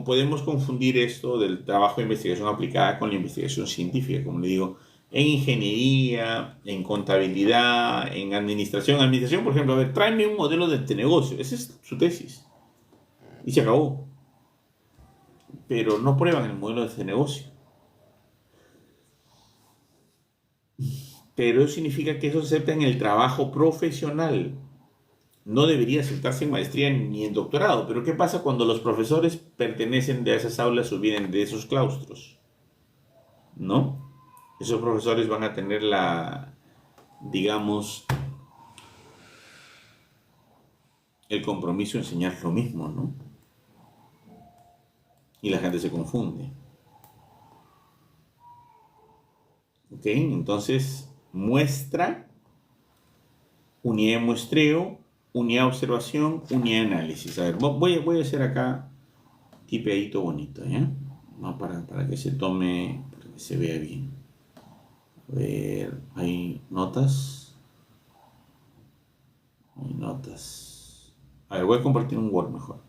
A: podemos confundir esto del trabajo de investigación aplicada con la investigación científica, como le digo, en ingeniería, en contabilidad, en administración. Administración, por ejemplo, a ver, tráeme un modelo de negocio, esa es su tesis, y se acabó. Pero no prueban el modelo de negocio. Pero eso significa que eso se acepta en el trabajo profesional. No debería aceptarse en maestría ni en doctorado. Pero ¿qué pasa cuando los profesores pertenecen de esas aulas o vienen de esos claustros? ¿No? Esos profesores van a tener digamos, el compromiso de enseñar lo mismo, ¿no? Y la gente se confunde. ¿Ok? Entonces, muestra, unidad de muestreo, unidad de observación, unidad de análisis. A ver, voy a hacer acá tipeadito bonito, ¿ya? No, para que se tome, para que se vea bien. A ver, hay notas. Hay notas. A ver, voy a compartir un Word mejor.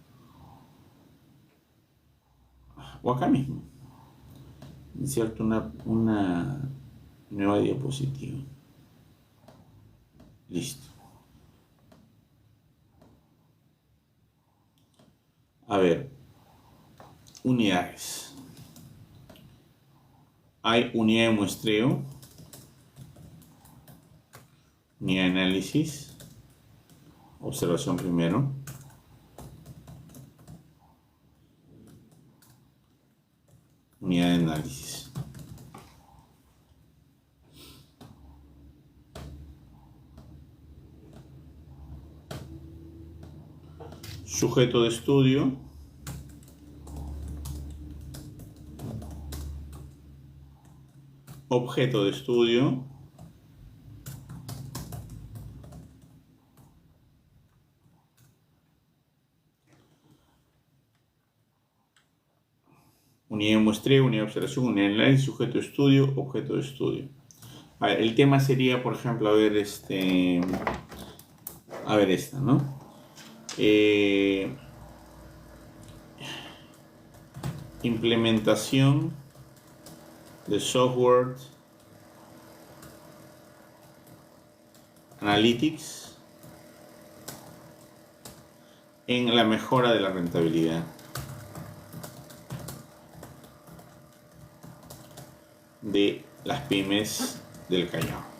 A: O acá mismo. Inserto una nueva diapositiva. Listo. A ver, unidades. Hay unidad de muestreo, unidad de análisis, observación primero, unidad de análisis. Sujeto de estudio, objeto de estudio, unidad de muestreo, unidad de observación, unidad de análisis, sujeto de estudio, objeto de estudio. A ver, el tema sería, por ejemplo, a ver esta, ¿no? Implementación de software analytics en la mejora de la rentabilidad de las pymes del Callao.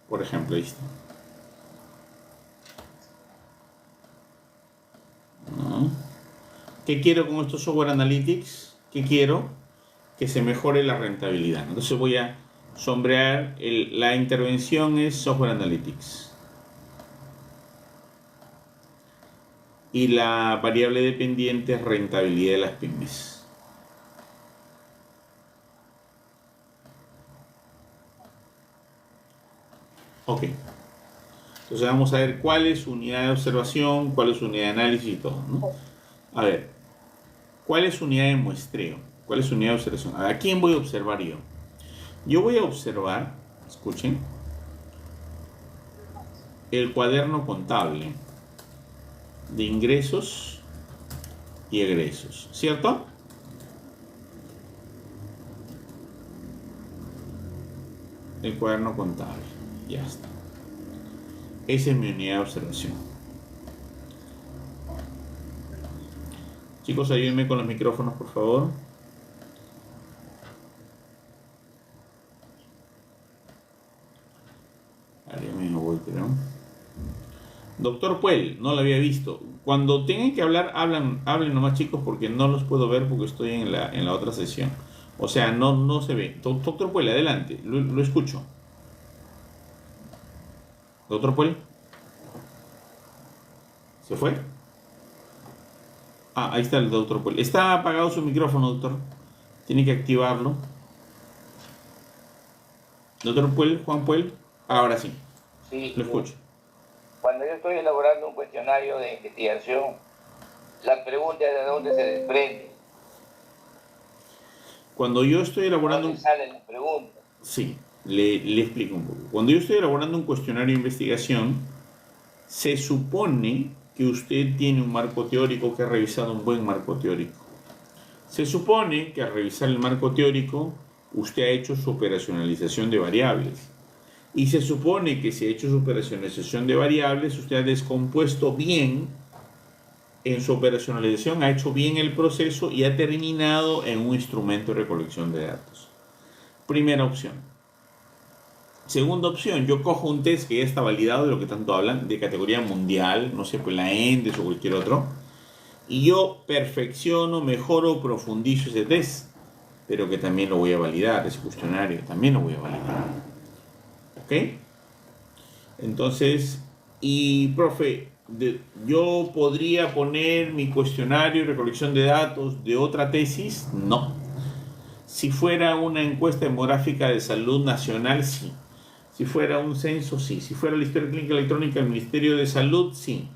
A: Por ejemplo, ahí está. ¿No? ¿Qué quiero con estos software analytics? ¿Qué quiero? Que se mejore la rentabilidad. Entonces voy a sombrear, la intervención es Software Analytics. Y la variable dependiente es rentabilidad de las pymes. Ok. Entonces vamos a ver cuál es su unidad de observación, cuál es su unidad de análisis y todo, ¿no? A ver, ¿cuál es su unidad de muestreo? ¿Cuál es su unidad de observación? ¿A quién voy a observar yo? Yo voy a observar, escuchen, el cuaderno contable de ingresos y egresos, ¿cierto? El cuaderno contable, ya está. Esa es mi unidad de observación. Chicos, ayúdenme con los micrófonos, por favor. Ahí mismo voy, creo. Doctor Puel, no lo había visto. Cuando tengan que hablar, hablen nomás, chicos, porque no los puedo ver porque estoy en la otra sesión. O sea, no se ve. Doctor Puel, adelante, lo escucho. Doctor Puel. ¿Se fue? Ah, ahí está el doctor Puel. Está apagado su micrófono, doctor. Tiene que activarlo. Doctor Puel, Juan Puel. Ahora sí.
E: Sí,
A: lo escucho.
E: Cuando yo estoy elaborando un cuestionario de investigación, la pregunta es de dónde se desprende.
A: Cuando yo estoy elaborando...
E: ¿Dónde salen las preguntas?
A: Sí, le explico un poco. Cuando yo estoy elaborando un cuestionario de investigación, se supone que usted tiene un marco teórico, que ha revisado un buen marco teórico. Se supone que al revisar el marco teórico, usted ha hecho su operacionalización de variables. Y se supone que si ha hecho su operacionalización de variables, usted ha descompuesto bien en su operacionalización, ha hecho bien el proceso y ha terminado en un instrumento de recolección de datos. Primera opción. Segunda opción, yo cojo un test que ya está validado, de lo que tanto hablan, de categoría mundial, no sé, pues la ENDES o cualquier otro, y yo perfecciono, mejoro, profundizo ese test, pero que también lo voy a validar, ese cuestionario también lo voy a validar. ¿Ok? Entonces, y profe, ¿yo podría poner mi cuestionario de recolección de datos de otra tesis? No. Si fuera una encuesta demográfica de salud nacional, sí. Si fuera un censo, sí. Si fuera la historia clínica electrónica del Ministerio de Salud, sí.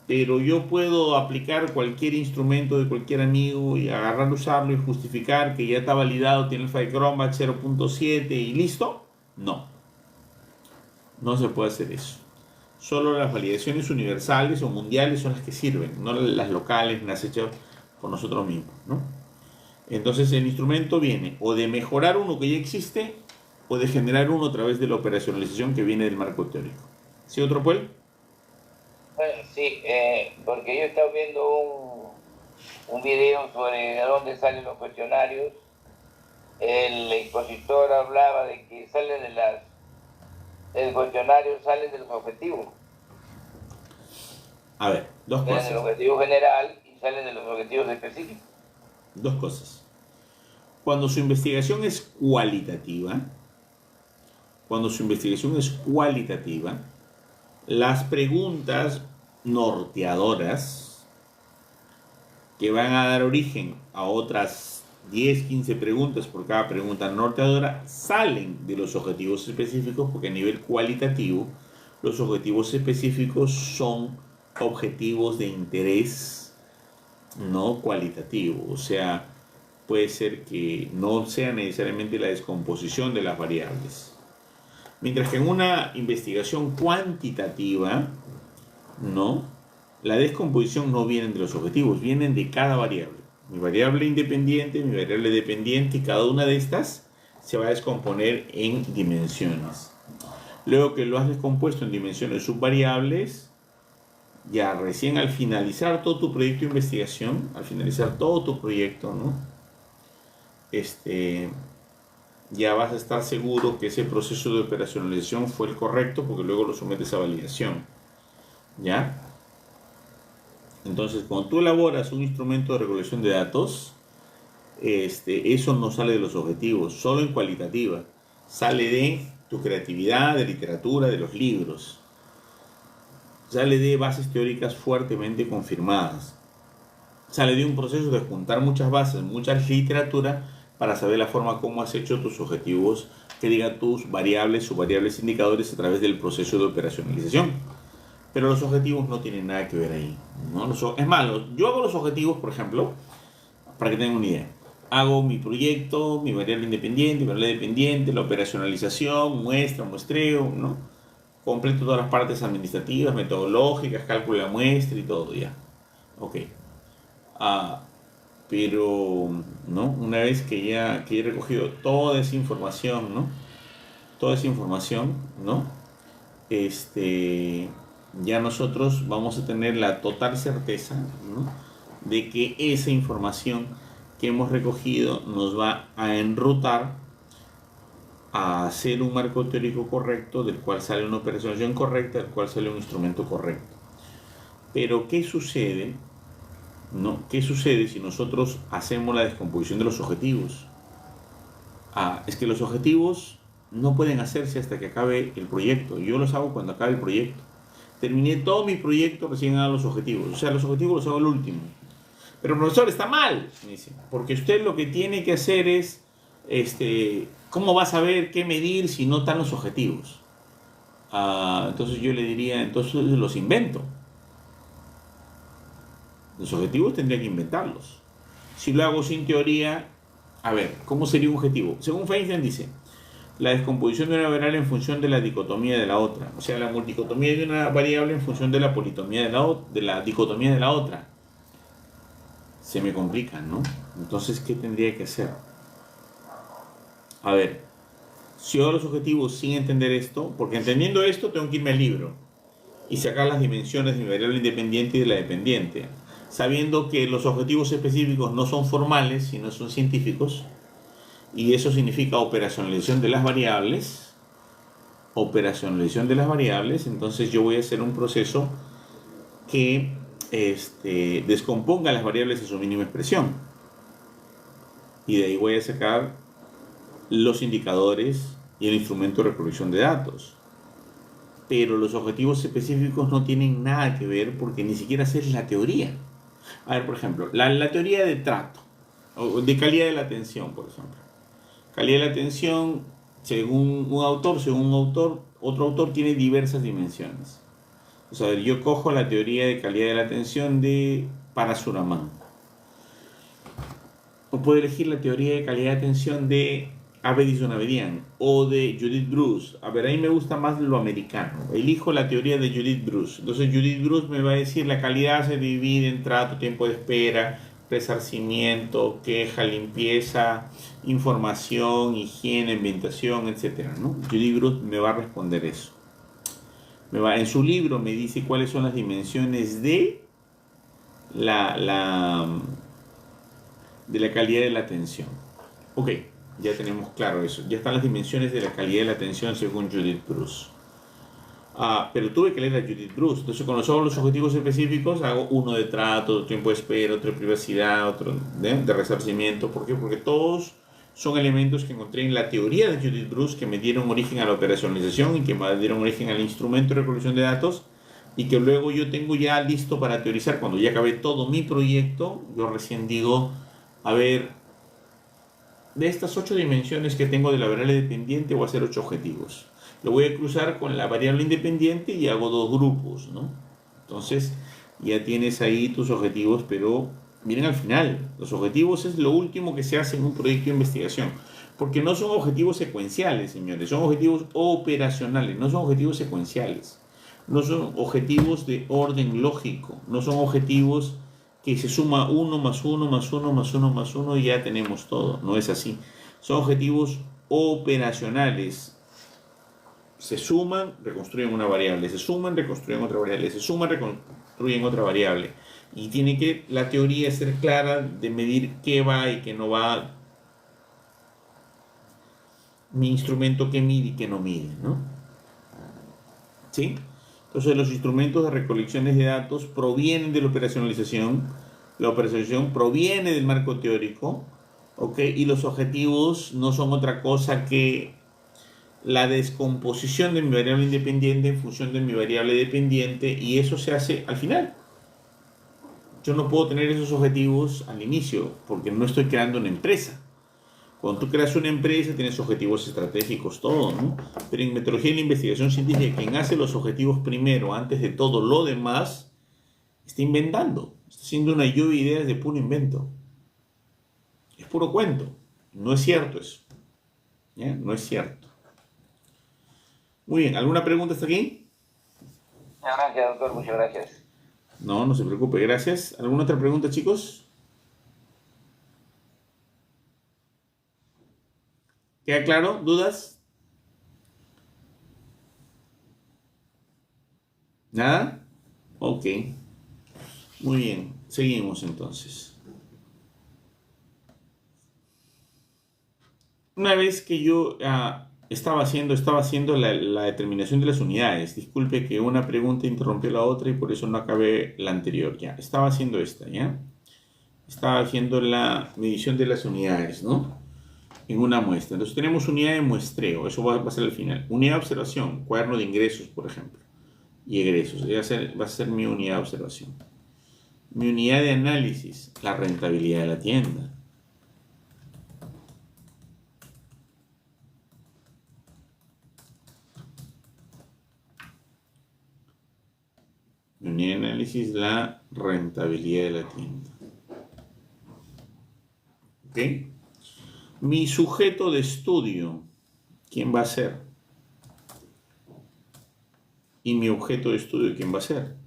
A: Pero yo puedo aplicar cualquier instrumento de cualquier amigo y agarrar, usarlo y justificar que ya está validado, tiene el FileCrombat 0.7 y listo. No. No se puede hacer eso. Solo las validaciones universales o mundiales son las que sirven, no las locales, las hechas por nosotros mismos, ¿no? Entonces el instrumento viene o de mejorar uno que ya existe o de generar uno a través de la operacionalización que viene del marco teórico. ¿Sí, otro Puel?
E: Bueno, sí, porque yo he estado viendo un video sobre de dónde salen los cuestionarios. El expositor hablaba de que el cuestionario sale de los objetivos.
A: A ver, dos
E: Salen
A: cosas.
E: del objetivo general y salen de los objetivos específicos.
A: Dos cosas. Cuando su investigación es cualitativa, las preguntas norteadoras que van a dar origen a otras 10, 15 preguntas por cada pregunta norteadora salen de los objetivos específicos, porque a nivel cualitativo los objetivos específicos son objetivos de interés no cualitativo, o sea, puede ser que no sea necesariamente la descomposición de las variables. Mientras que en una investigación cuantitativa, ¿no? La descomposición no viene de los objetivos, vienen de cada variable. Mi variable independiente, mi variable dependiente, y cada una de estas se va a descomponer en dimensiones. Luego que lo has descompuesto en dimensiones subvariables, ya recién al finalizar todo tu proyecto de investigación, al finalizar todo tu proyecto, ¿no? Ya vas a estar seguro que ese proceso de operacionalización fue el correcto, porque luego lo sometes a validación, ¿ya? Entonces, cuando tú elaboras un instrumento de recolección de datos, eso no sale de los objetivos, solo en cualitativa. sale de tu creatividad, de literatura, de los libros. Sale de bases teóricas fuertemente confirmadas. Sale de un proceso de juntar muchas bases, mucha literatura para saber la forma como has hecho tus objetivos, que digan tus variables, subvariables, indicadores a través del proceso de operacionalización. Pero los objetivos no tienen nada que ver ahí, ¿no? Es más, yo hago los objetivos, por ejemplo, para que tengan una idea. Hago mi proyecto, mi variable independiente, mi variable dependiente, la operacionalización, muestra, muestreo, ¿no? Completo todas las partes administrativas, metodológicas, cálculo de la muestra y todo, ya. Ok. Pero, ¿no? Una vez que he recogido toda esa información, ¿no? Toda esa información, ¿no? Ya nosotros vamos a tener la total certeza, ¿no? De que esa información que hemos recogido nos va a enrutar a hacer un marco teórico correcto, del cual sale una operación correcta, del cual sale un instrumento correcto. Pero, ¿qué sucede? ¿No? ¿Qué sucede si nosotros hacemos la descomposición de los objetivos? Es que los objetivos no pueden hacerse hasta que acabe el proyecto. Yo los hago cuando acabe el proyecto. Terminé todo mi proyecto, recién hago los objetivos. O sea, los objetivos los hago al último. Pero profesor, está mal, me dice, porque usted lo que tiene que hacer es, ¿cómo va a saber qué medir si no están los objetivos? Entonces yo le diría, entonces los invento. Los objetivos tendría que inventarlos. Si lo hago sin teoría, a ver, ¿cómo sería un objetivo? Según Feinstein dice, la descomposición de una variable en función de la dicotomía de la otra. O sea, la multicotomía de una variable en función de la politomía de la dicotomía de la otra. Se me complica, ¿no? Entonces, ¿qué tendría que hacer? A ver, si yo hago los objetivos sin entender esto, porque entendiendo esto tengo que irme al libro y sacar las dimensiones de mi variable independiente y de la dependiente, sabiendo que los objetivos específicos no son formales, sino son científicos, y eso significa operacionalización de las variables. Operacionalización de las variables, entonces yo voy a hacer un proceso que descomponga las variables a su mínima expresión, y de ahí voy a sacar los indicadores y el instrumento de recolección de datos. Pero los objetivos específicos no tienen nada que ver, porque ni siquiera es la teoría. A ver, por ejemplo, la teoría de trato, o de calidad de la atención, por ejemplo. Calidad de la atención, según un autor, otro autor tiene diversas dimensiones. O sea, yo cojo la teoría de calidad de la atención de Parasuraman. O puedo elegir la teoría de calidad de atención de Abedis Abedian o de Judith Bruce. A ver, a mí me gusta más lo americano. Elijo la teoría de Judith Bruce. Entonces Judith Bruce me va a decir la calidad se divide en trato, tiempo de espera, resarcimiento, queja, limpieza, información, higiene, ambientación, etc., ¿no? Judith Bruce me va a responder eso. En su libro me dice cuáles son las dimensiones de la calidad de la atención. Ok, ya tenemos claro eso. Ya están las dimensiones de la calidad de la atención según Judith Bruce. Pero tuve que leer a Judith Bruce. Entonces, cuando hago los objetivos específicos, hago uno de trato, otro tiempo de espera, otro de privacidad, otro de resarcimiento. ¿Por qué? Porque todos son elementos que encontré en la teoría de Judith Bruce, que me dieron origen a la operacionalización y que me dieron origen al instrumento de recolección de datos, y que luego yo tengo ya listo para teorizar. Cuando ya acabé todo mi proyecto, yo recién digo, a ver, de estas 8 dimensiones que tengo de la variable dependiente, voy a hacer 8 objetivos. Lo voy a cruzar con la variable independiente y hago 2 grupos, ¿no? Entonces, ya tienes ahí tus objetivos, pero miren al final, los objetivos es lo último que se hace en un proyecto de investigación, porque no son objetivos secuenciales, señores, son objetivos operacionales, no son objetivos secuenciales, no son objetivos de orden lógico, no son objetivos que se suma 1 más 1 más 1 más 1 más 1 y ya tenemos todo, no es así, son objetivos operacionales. Se suman, reconstruyen una variable, se suman, reconstruyen otra variable, se suman, reconstruyen otra variable. Y tiene que la teoría ser clara de medir qué va y qué no va. Mi instrumento que mide y qué no mide, ¿no? ¿Sí? Entonces los instrumentos de recolecciones de datos provienen de la operacionalización proviene del marco teórico, ¿ok? Y los objetivos no son otra cosa que la descomposición de mi variable independiente en función de mi variable dependiente, y eso se hace al final. Yo no puedo tener esos objetivos al inicio porque no estoy creando una empresa. Cuando tú creas una empresa tienes objetivos estratégicos, todo, ¿no? Pero en metodología de la investigación científica, quien hace los objetivos primero, antes de todo lo demás, está inventando. Está haciendo una lluvia de ideas de puro invento. Es puro cuento. No es cierto eso. ¿Ya? No es cierto. Muy bien. ¿Alguna pregunta hasta aquí?
E: Gracias, doctor. Muchas gracias.
A: No, no se preocupe. Gracias. ¿Alguna otra pregunta, chicos? ¿Queda claro? ¿Dudas? ¿Nada? Ok. Muy bien. Seguimos entonces. Una vez que yo estaba haciendo la determinación de las unidades. Disculpe que una pregunta interrumpió la otra y por eso no acabé la anterior. Ya, estaba haciendo esta, ¿ya? Estaba haciendo la medición de las unidades, ¿no? En una muestra. Entonces tenemos unidad de muestreo, eso va a ser al final. Unidad de observación, cuaderno de ingresos, por ejemplo. Y egresos, va a ser mi unidad de observación. Mi unidad de análisis, la rentabilidad de la tienda. Mi unidad de análisis, la rentabilidad de la tienda. ¿Ok? Mi sujeto de estudio, ¿quién va a ser? Y mi objeto de estudio, ¿quién va a ser?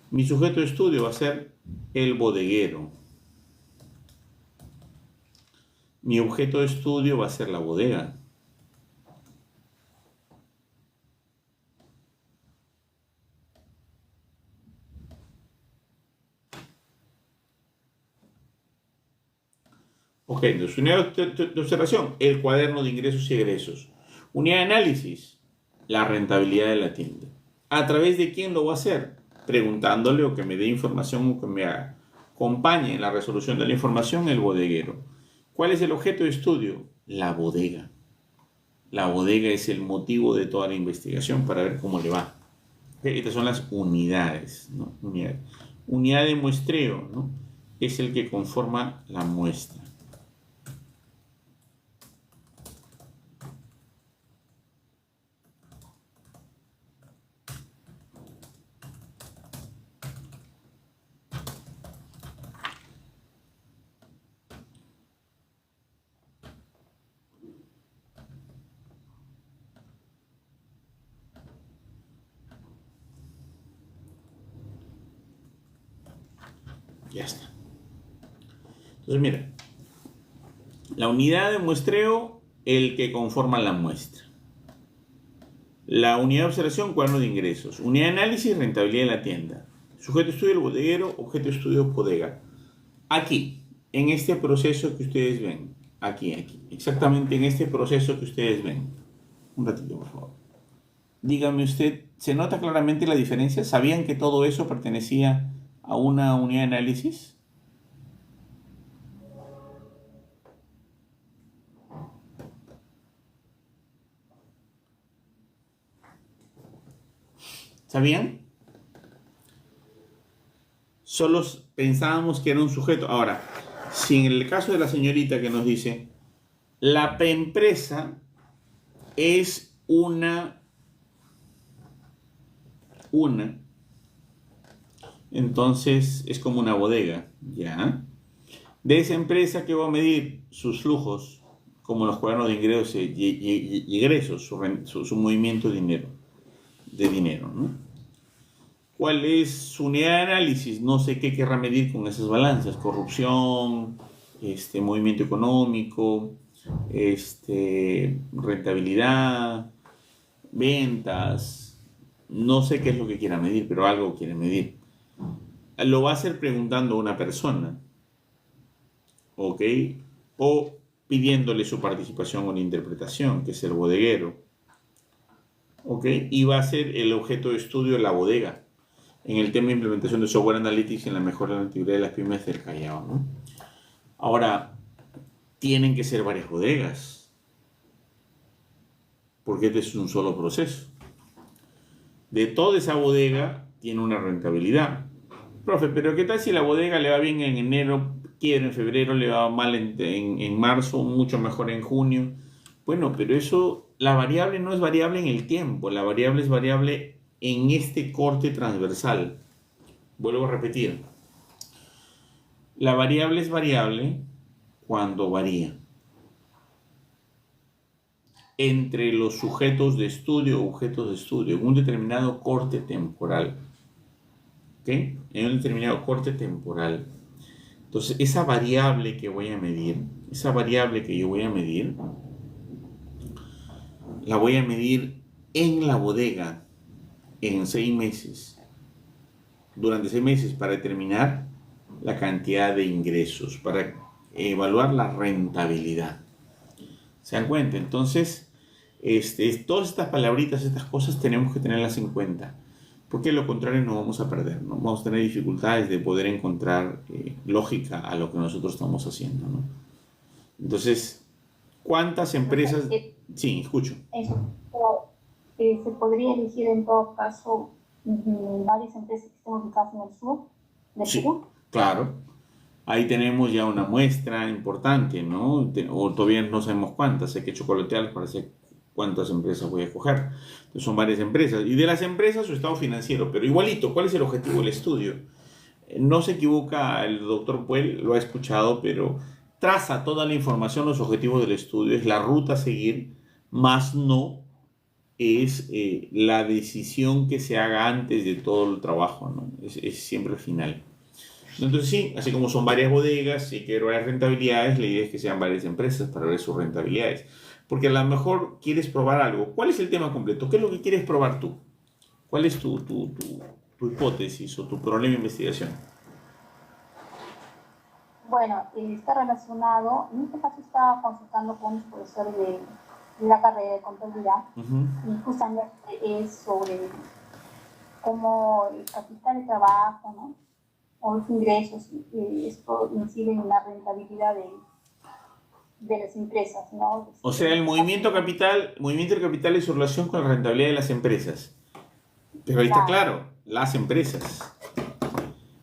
A: Mi sujeto de estudio va a ser el bodeguero. Mi objeto de estudio va a ser la bodega. Ok, entonces unidad de observación, el cuaderno de ingresos y egresos. Unidad de análisis, la rentabilidad de la tienda. ¿A través de quién lo va a hacer? Preguntándole o que me dé información o que me acompañe en la resolución de la información, el bodeguero. ¿Cuál es el objeto de estudio? La bodega. La bodega es el motivo de toda la investigación para ver cómo le va. Okay, estas son las unidades, ¿no? Unidad de muestreo, ¿no? Es el que conforma la muestra. Ya está. Entonces, mira, la unidad de muestreo, el que conforma la muestra. La unidad de observación, cuaderno de ingresos. Unidad de análisis, rentabilidad de la tienda. Sujeto de estudio, el bodeguero. Objeto de estudio, bodega. Aquí, en este proceso que ustedes ven. Aquí. Exactamente en este proceso que ustedes ven. Un ratito, por favor. Dígame usted, ¿se nota claramente la diferencia? ¿Sabían que todo eso pertenecía a una unidad de análisis? ¿Sabían? Solo pensábamos que era un sujeto. Ahora, si en el caso de la señorita que nos dice, la empresa es una, entonces es como una bodega, ¿ya? De esa empresa que va a medir sus flujos, como los cuadernos de ingresos y egresos, su movimiento de dinero, ¿no? ¿Cuál es su unidad de análisis? No sé qué querrá medir con esas balanzas. Corrupción, movimiento económico, rentabilidad, ventas. No sé qué es lo que quiera medir, pero algo quiere medir. Lo va a hacer preguntando a una persona, ¿ok? O pidiéndole su participación o la interpretación, que es el bodeguero, ¿ok? Y va a ser el objeto de estudio de la bodega en el tema de implementación de software analytics en la mejora de la actividad de las pymes del Callao, ¿no? Ahora, tienen que ser varias bodegas, porque este es un solo proceso. De toda esa bodega tiene una rentabilidad. Profe, pero ¿qué tal si la bodega le va bien en enero, quiere en febrero, le va mal en marzo, mucho mejor en junio? Bueno, pero eso, la variable no es variable en el tiempo, la variable es variable en este corte transversal. Vuelvo a repetir. La variable es variable cuando varía entre los sujetos de estudio o objetos de estudio en un determinado corte temporal. ¿Ok? En un determinado corte temporal. Entonces, esa variable que voy a medir, esa variable que yo voy a medir, la voy a medir en la bodega en 6 meses. Durante 6 meses para determinar la cantidad de ingresos, para evaluar la rentabilidad. ¿Se dan cuenta? Entonces, todas estas palabritas, estas cosas tenemos que tenerlas en cuenta, porque de lo contrario no vamos a perder, ¿no? Vamos a tener dificultades de poder encontrar lógica a lo que nosotros estamos haciendo, ¿no? Entonces, ¿cuántas empresas? Sí, escucho.
C: Eso. Se podría elegir en todo caso varias empresas que estén ubicadas en el sur del
A: Sí,
C: Perú.
A: claro. Ahí tenemos ya una muestra importante, ¿no? O todavía no sabemos cuántas, hay que chocolatear para saber cuántas empresas voy a escoger. Entonces son varias empresas. Y de las empresas su estado financiero, pero igualito, ¿cuál es el objetivo del estudio? No se equivoca el doctor Puel, lo ha escuchado, pero traza toda la información, los objetivos del estudio, es la ruta a seguir, más no es la decisión que se haga antes de todo el trabajo, ¿no? Es siempre el final. Entonces sí, así como son varias bodegas y que varias rentabilidades, la idea es que sean varias empresas para ver sus rentabilidades. Porque a lo mejor quieres probar algo. ¿Cuál es el tema completo? ¿Qué es lo que quieres probar tú? ¿Cuál es tu hipótesis o tu problema de investigación?
C: Bueno, está relacionado, en este caso estaba consultando con un profesor de la carrera de contabilidad y justamente es sobre cómo el capital de trabajo, ¿no? O los ingresos, esto incide en la rentabilidad de las empresas, ¿no?
A: O sea, el movimiento del capital es su relación con la rentabilidad de las empresas. Pero ahí está claro, las empresas.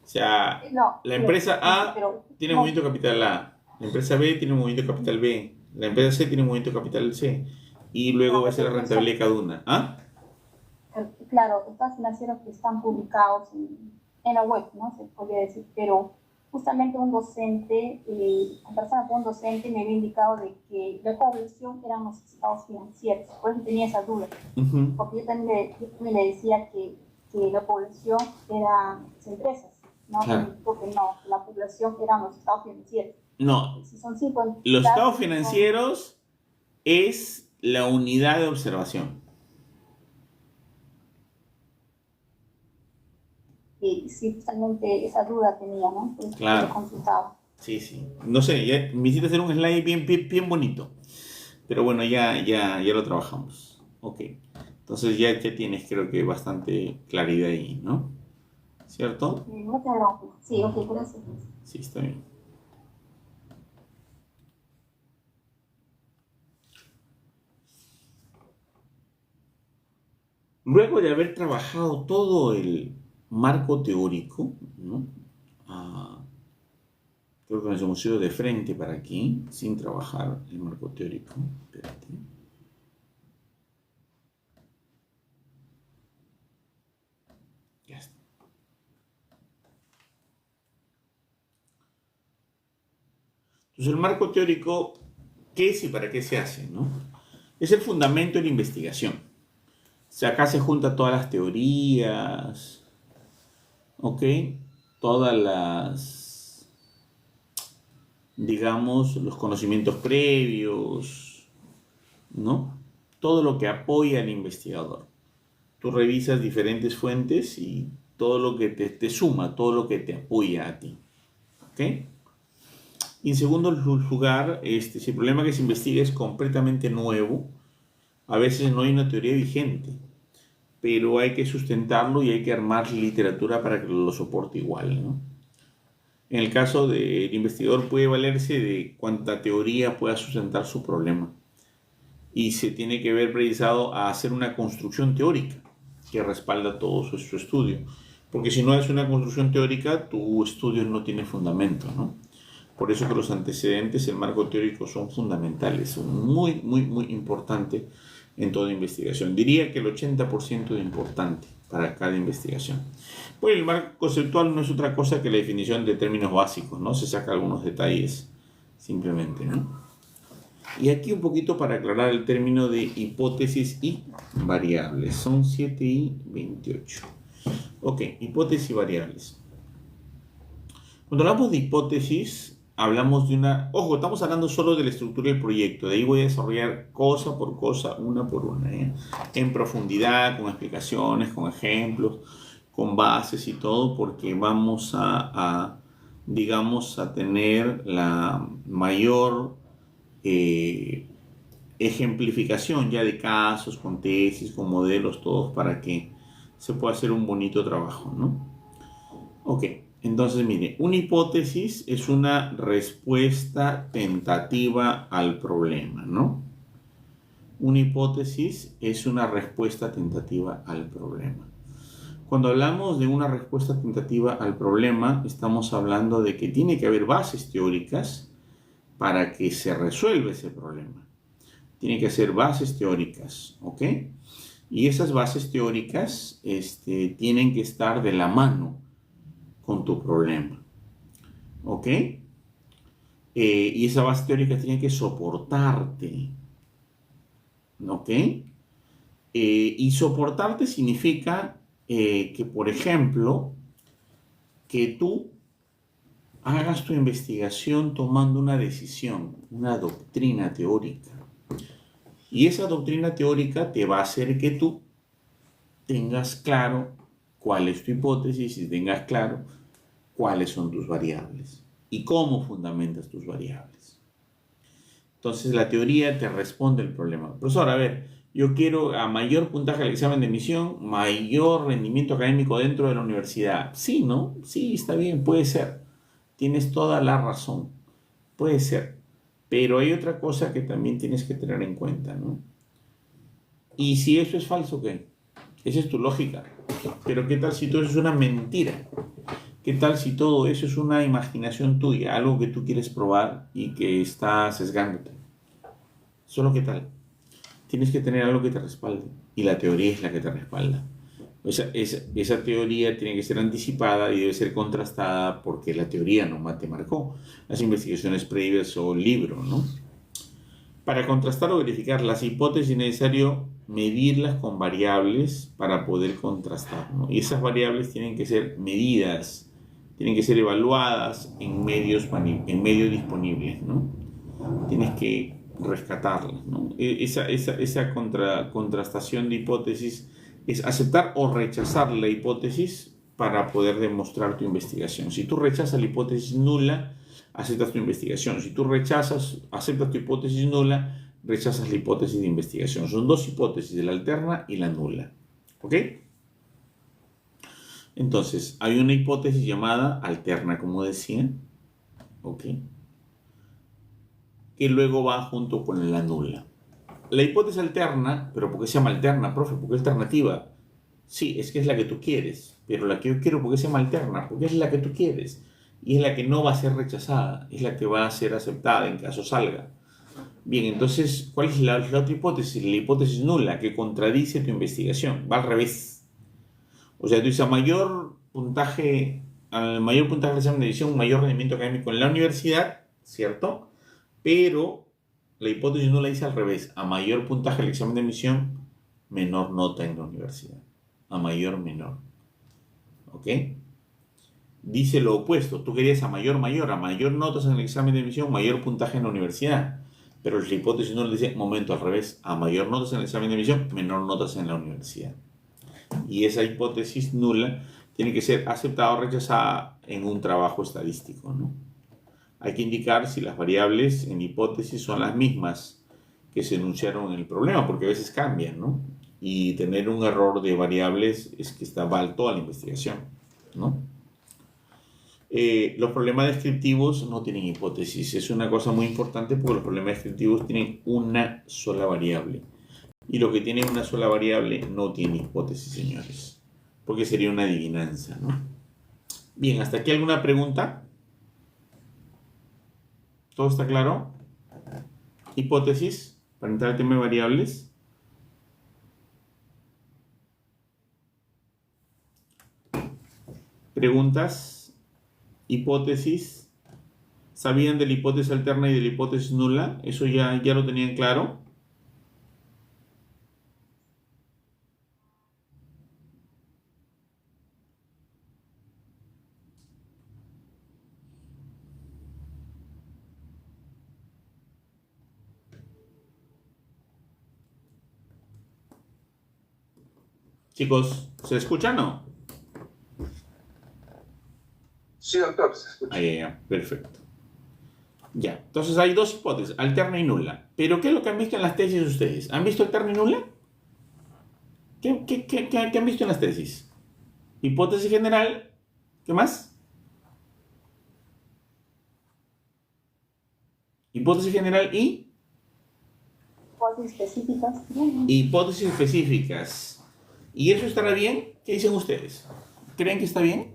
A: O sea,
C: No,
A: la empresa A tiene movimiento de capital A, la empresa B tiene movimiento de capital B, la empresa C tiene movimiento de capital C, y luego va a ser la rentabilidad de cada una. ¿Ah?
C: Claro, estados financieros que están publicados en la web, ¿no? Se podría decir, pero justamente un docente, conversando con un docente, me había indicado de que la población eran los estados financieros, por eso tenía esa duda, porque yo también le decía que la población eran las empresas, ¿no?
A: Claro.
C: Porque no, la población eran los estados financieros.
A: No,
C: Si son 5
A: los estados financieros es la unidad de observación.
C: Y sí, justamente esa duda tenía, ¿no? Por eso
A: Claro.
C: lo consultaba.
A: Sí, sí. No sé, ya me hiciste hacer un slide bien bonito. Pero bueno, ya lo trabajamos. Ok. Entonces ya tienes, creo que, bastante claridad ahí, ¿no? ¿Cierto?
C: Muchas gracias. Sí, ok, gracias.
A: Sí, está bien. Luego de haber trabajado todo el marco teórico, ¿no? Creo que nos hemos ido de frente para aquí, sin trabajar el marco teórico. Espérate. Ya está. Entonces, el marco teórico, ¿qué es y para qué se hace, no? Es el fundamento de la investigación. O sea, acá se juntan todas las teorías, ¿ok? Todas las, digamos, los conocimientos previos, ¿no? Todo lo que apoya al investigador. Tú revisas diferentes fuentes y todo lo que te suma, todo lo que te apoya a ti, ¿ok? Y en segundo lugar, si el problema que se investiga es completamente nuevo, a veces no hay una teoría vigente, pero hay que sustentarlo y hay que armar literatura para que lo soporte igual, ¿no? En el caso del investigador puede valerse de cuánta teoría pueda sustentar su problema. y se tiene que ver precisado a hacer una construcción teórica que respalda todo su estudio. Porque si no haces una construcción teórica, tu estudio no tiene fundamento, ¿no? Por eso que los antecedentes, el marco teórico son fundamentales, son muy, muy, muy importantes en toda investigación. Diría que el 80% es importante para cada investigación. Bueno, el marco conceptual no es otra cosa que la definición de términos básicos, ¿no? Se saca algunos detalles simplemente, ¿no? Y aquí un poquito para aclarar el término de hipótesis y variables. Son 7 y 28. Ok, hipótesis y variables. Cuando hablamos de hipótesis, hablamos de una... Ojo, estamos hablando solo de la estructura del proyecto. De ahí voy a desarrollar cosa por cosa, una por una, ¿eh? En profundidad, con explicaciones, con ejemplos, con bases y todo, porque vamos digamos, a tener la mayor ejemplificación ya de casos, con tesis, con modelos, todos para que se pueda hacer un bonito trabajo, ¿no? Ok, entonces mire, una hipótesis es una respuesta tentativa al problema, ¿no? Una hipótesis es una respuesta tentativa al problema. Cuando hablamos de una respuesta tentativa al problema, estamos hablando de que tiene que haber bases teóricas para que se resuelva ese problema. Tiene que ser bases teóricas, ¿ok? Y esas bases teóricas tienen que estar de la mano con tu problema, ¿ok? Y esa base teórica tiene que soportarte, ¿ok? Y soportarte significa que, por ejemplo, que tú hagas tu investigación tomando una decisión, una doctrina teórica. Y esa doctrina teórica te va a hacer que tú tengas claro cuál es tu hipótesis y tengas claro cuáles son tus variables y cómo fundamentas tus variables. Entonces la teoría te responde el problema. Profesor, a ver, yo quiero a mayor puntaje al examen de admisión, mayor rendimiento académico dentro de la universidad. Sí, ¿no? Sí, está bien, puede ser. Tienes toda la razón. Puede ser. Pero hay otra cosa que también tienes que tener en cuenta, ¿no? Y si eso es falso, ¿qué? Esa es tu lógica. Pero ¿qué tal si todo eso es una mentira? ¿Qué tal si todo eso es una imaginación tuya? Algo que tú quieres probar y que está sesgándote. Solo ¿qué tal? Tienes que tener algo que te respalde. Y la teoría es la que te respalda. Esa teoría tiene que ser anticipada y debe ser contrastada porque la teoría no te marcó. Las investigaciones previas o el libro, ¿no? Para contrastar o verificar las hipótesis es necesario medirlas con variables para poder contrastar, ¿no? Y esas variables tienen que ser medidas, tienen que ser evaluadas en medios disponibles, ¿no? Tienes que rescatarlas, ¿no? Esa contrastación de hipótesis es aceptar o rechazar la hipótesis para poder demostrar tu investigación. Si tú rechazas la hipótesis nula, aceptas tu investigación. Si tú aceptas tu hipótesis nula, rechazas la hipótesis de investigación. Son dos hipótesis, la alterna y la nula. ¿Ok? Entonces, hay una hipótesis llamada alterna, como decía. ¿Ok? Que luego va junto con la nula. La hipótesis alterna, pero ¿por qué se llama alterna, profe? ¿Por qué alternativa? Sí, es que es la que tú quieres, pero la que yo quiero, ¿por qué se llama alterna? Porque es la que tú quieres y es la que no va a ser rechazada, es la que va a ser aceptada en caso salga. Bien, entonces, ¿cuál es la otra hipótesis? La hipótesis nula, que contradice tu investigación, va al revés. O sea, tú dices, al mayor puntaje del examen de admisión, mayor rendimiento académico en la universidad, ¿cierto? Pero la hipótesis nula dice al revés, a mayor puntaje del examen de admisión, menor nota en la universidad. A mayor, menor. ¿Ok? Dice lo opuesto, tú querías a mayor notas en el examen de admisión, mayor puntaje en la universidad. Pero la hipótesis nula dice, momento, al revés, a mayor notas en el examen de admisión, menor notas en la universidad. Y esa hipótesis nula tiene que ser aceptada o rechazada en un trabajo estadístico, ¿no? Hay que indicar si las variables en hipótesis son las mismas que se enunciaron en el problema, porque a veces cambian, ¿no? Y tener un error de variables es que está mal toda la investigación, ¿no? Los problemas descriptivos no tienen hipótesis. Es una cosa muy importante porque los problemas descriptivos tienen una sola variable. Y lo que tiene una sola variable no tiene hipótesis, señores. Porque sería una adivinanza, ¿no? Bien, ¿hasta aquí alguna pregunta? ¿Todo está claro? ¿Hipótesis? Para entrar al tema de variables. ¿Preguntas? ¿Hipótesis? ¿Sabían de la hipótesis alterna y de la hipótesis nula? ¿Eso ya lo tenían claro? Chicos, ¿se escucha o no?
F: Sí, doctor, se escucha.
A: Ya, perfecto. Ya, entonces hay dos hipótesis, alterna y nula. ¿Pero qué es lo que han visto en las tesis ustedes? ¿Han visto alterna y nula? ¿Qué han visto en las tesis? Hipótesis general, ¿qué más? Hipótesis general y
C: Hipótesis específicas.
A: hipótesis específicas. ¿Y eso estará bien? ¿Qué dicen ustedes? ¿Creen que está bien?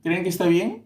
A: ¿Creen que está bien?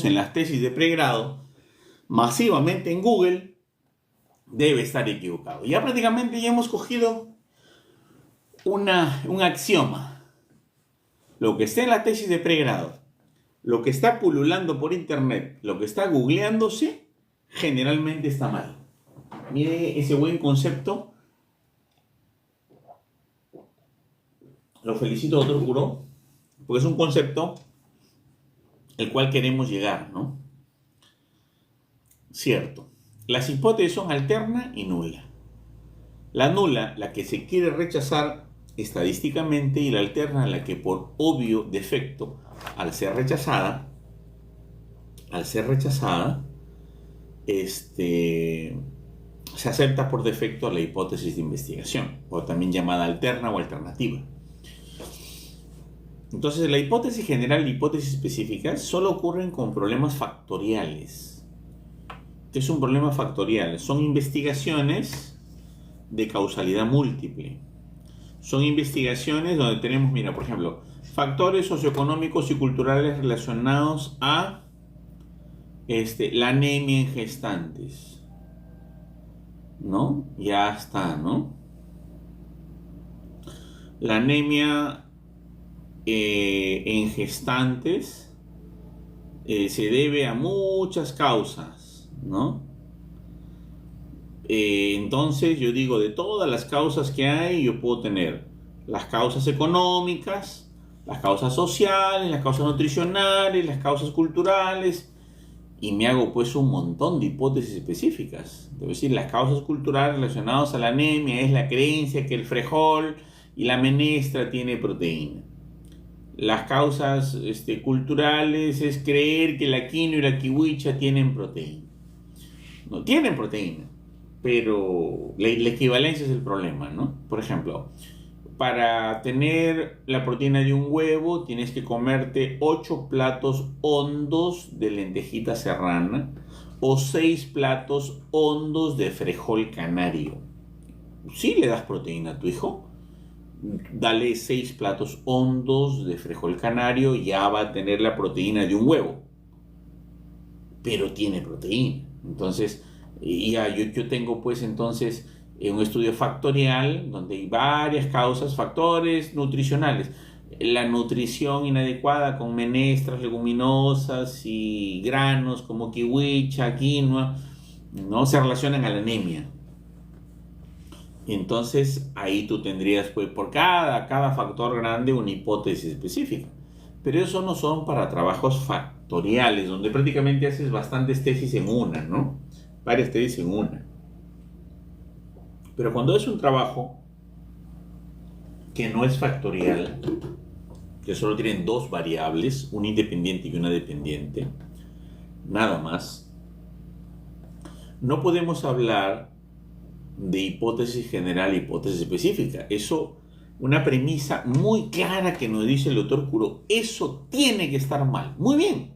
A: En las tesis de pregrado, masivamente en Google, debe estar equivocado. Ya prácticamente ya hemos cogido un axioma. Lo que está en la tesis de pregrado, lo que está pululando por internet, lo que está googleándose, generalmente está mal. Mire ese buen concepto. Lo felicito, doctor Curó, porque es un concepto el cual queremos llegar, ¿no? Cierto. Las hipótesis son alterna y nula. La nula, la que se quiere rechazar estadísticamente, y la alterna, la que por obvio defecto, al ser rechazada, se acepta por defecto a la hipótesis de investigación, o también llamada alterna o alternativa. Entonces, la hipótesis general y la hipótesis específica solo ocurren con problemas factoriales. ¿Qué es un problema factorial? Son investigaciones de causalidad múltiple. Son investigaciones donde tenemos, mira, por ejemplo, factores socioeconómicos y culturales relacionados a la anemia en gestantes, ¿no? Ya está, ¿no? La anemia en gestantes se debe a muchas causas, ¿no? Entonces yo digo, de todas las causas que hay, yo puedo tener las causas económicas, las causas sociales, las causas nutricionales, las causas culturales, y me hago pues un montón de hipótesis específicas. Es decir, las causas culturales relacionadas a la anemia es la creencia que el frijol y la menestra tiene proteína. Las causas culturales es creer que la quinoa y la kiwicha tienen proteína. No tienen proteína, pero la equivalencia es el problema, ¿no? Por ejemplo, para tener la proteína de un huevo tienes que comerte 8 platos hondos de lentejita serrana o 6 platos hondos de frijol canario. ¿Sí le das proteína a tu hijo? Dale 6 platos hondos de frijol canario, ya va a tener la proteína de un huevo, pero tiene proteína. Entonces, ya yo tengo pues entonces un estudio factorial donde hay varias causas, factores nutricionales. la nutrición inadecuada con menestras, leguminosas y granos como kiwicha, quinoa, ¿no? Se relacionan a la anemia. Entonces ahí tú tendrías pues por cada factor grande una hipótesis específica. Pero eso no son para trabajos factoriales, donde prácticamente haces bastantes tesis en una, ¿no? Varias tesis en una. Pero cuando es un trabajo que no es factorial, que solo tienen dos variables, una independiente y una dependiente, nada más, no podemos hablar de hipótesis general e hipótesis específica. Eso, una premisa muy clara que nos dice el doctor Curo, eso tiene que estar mal. Muy bien.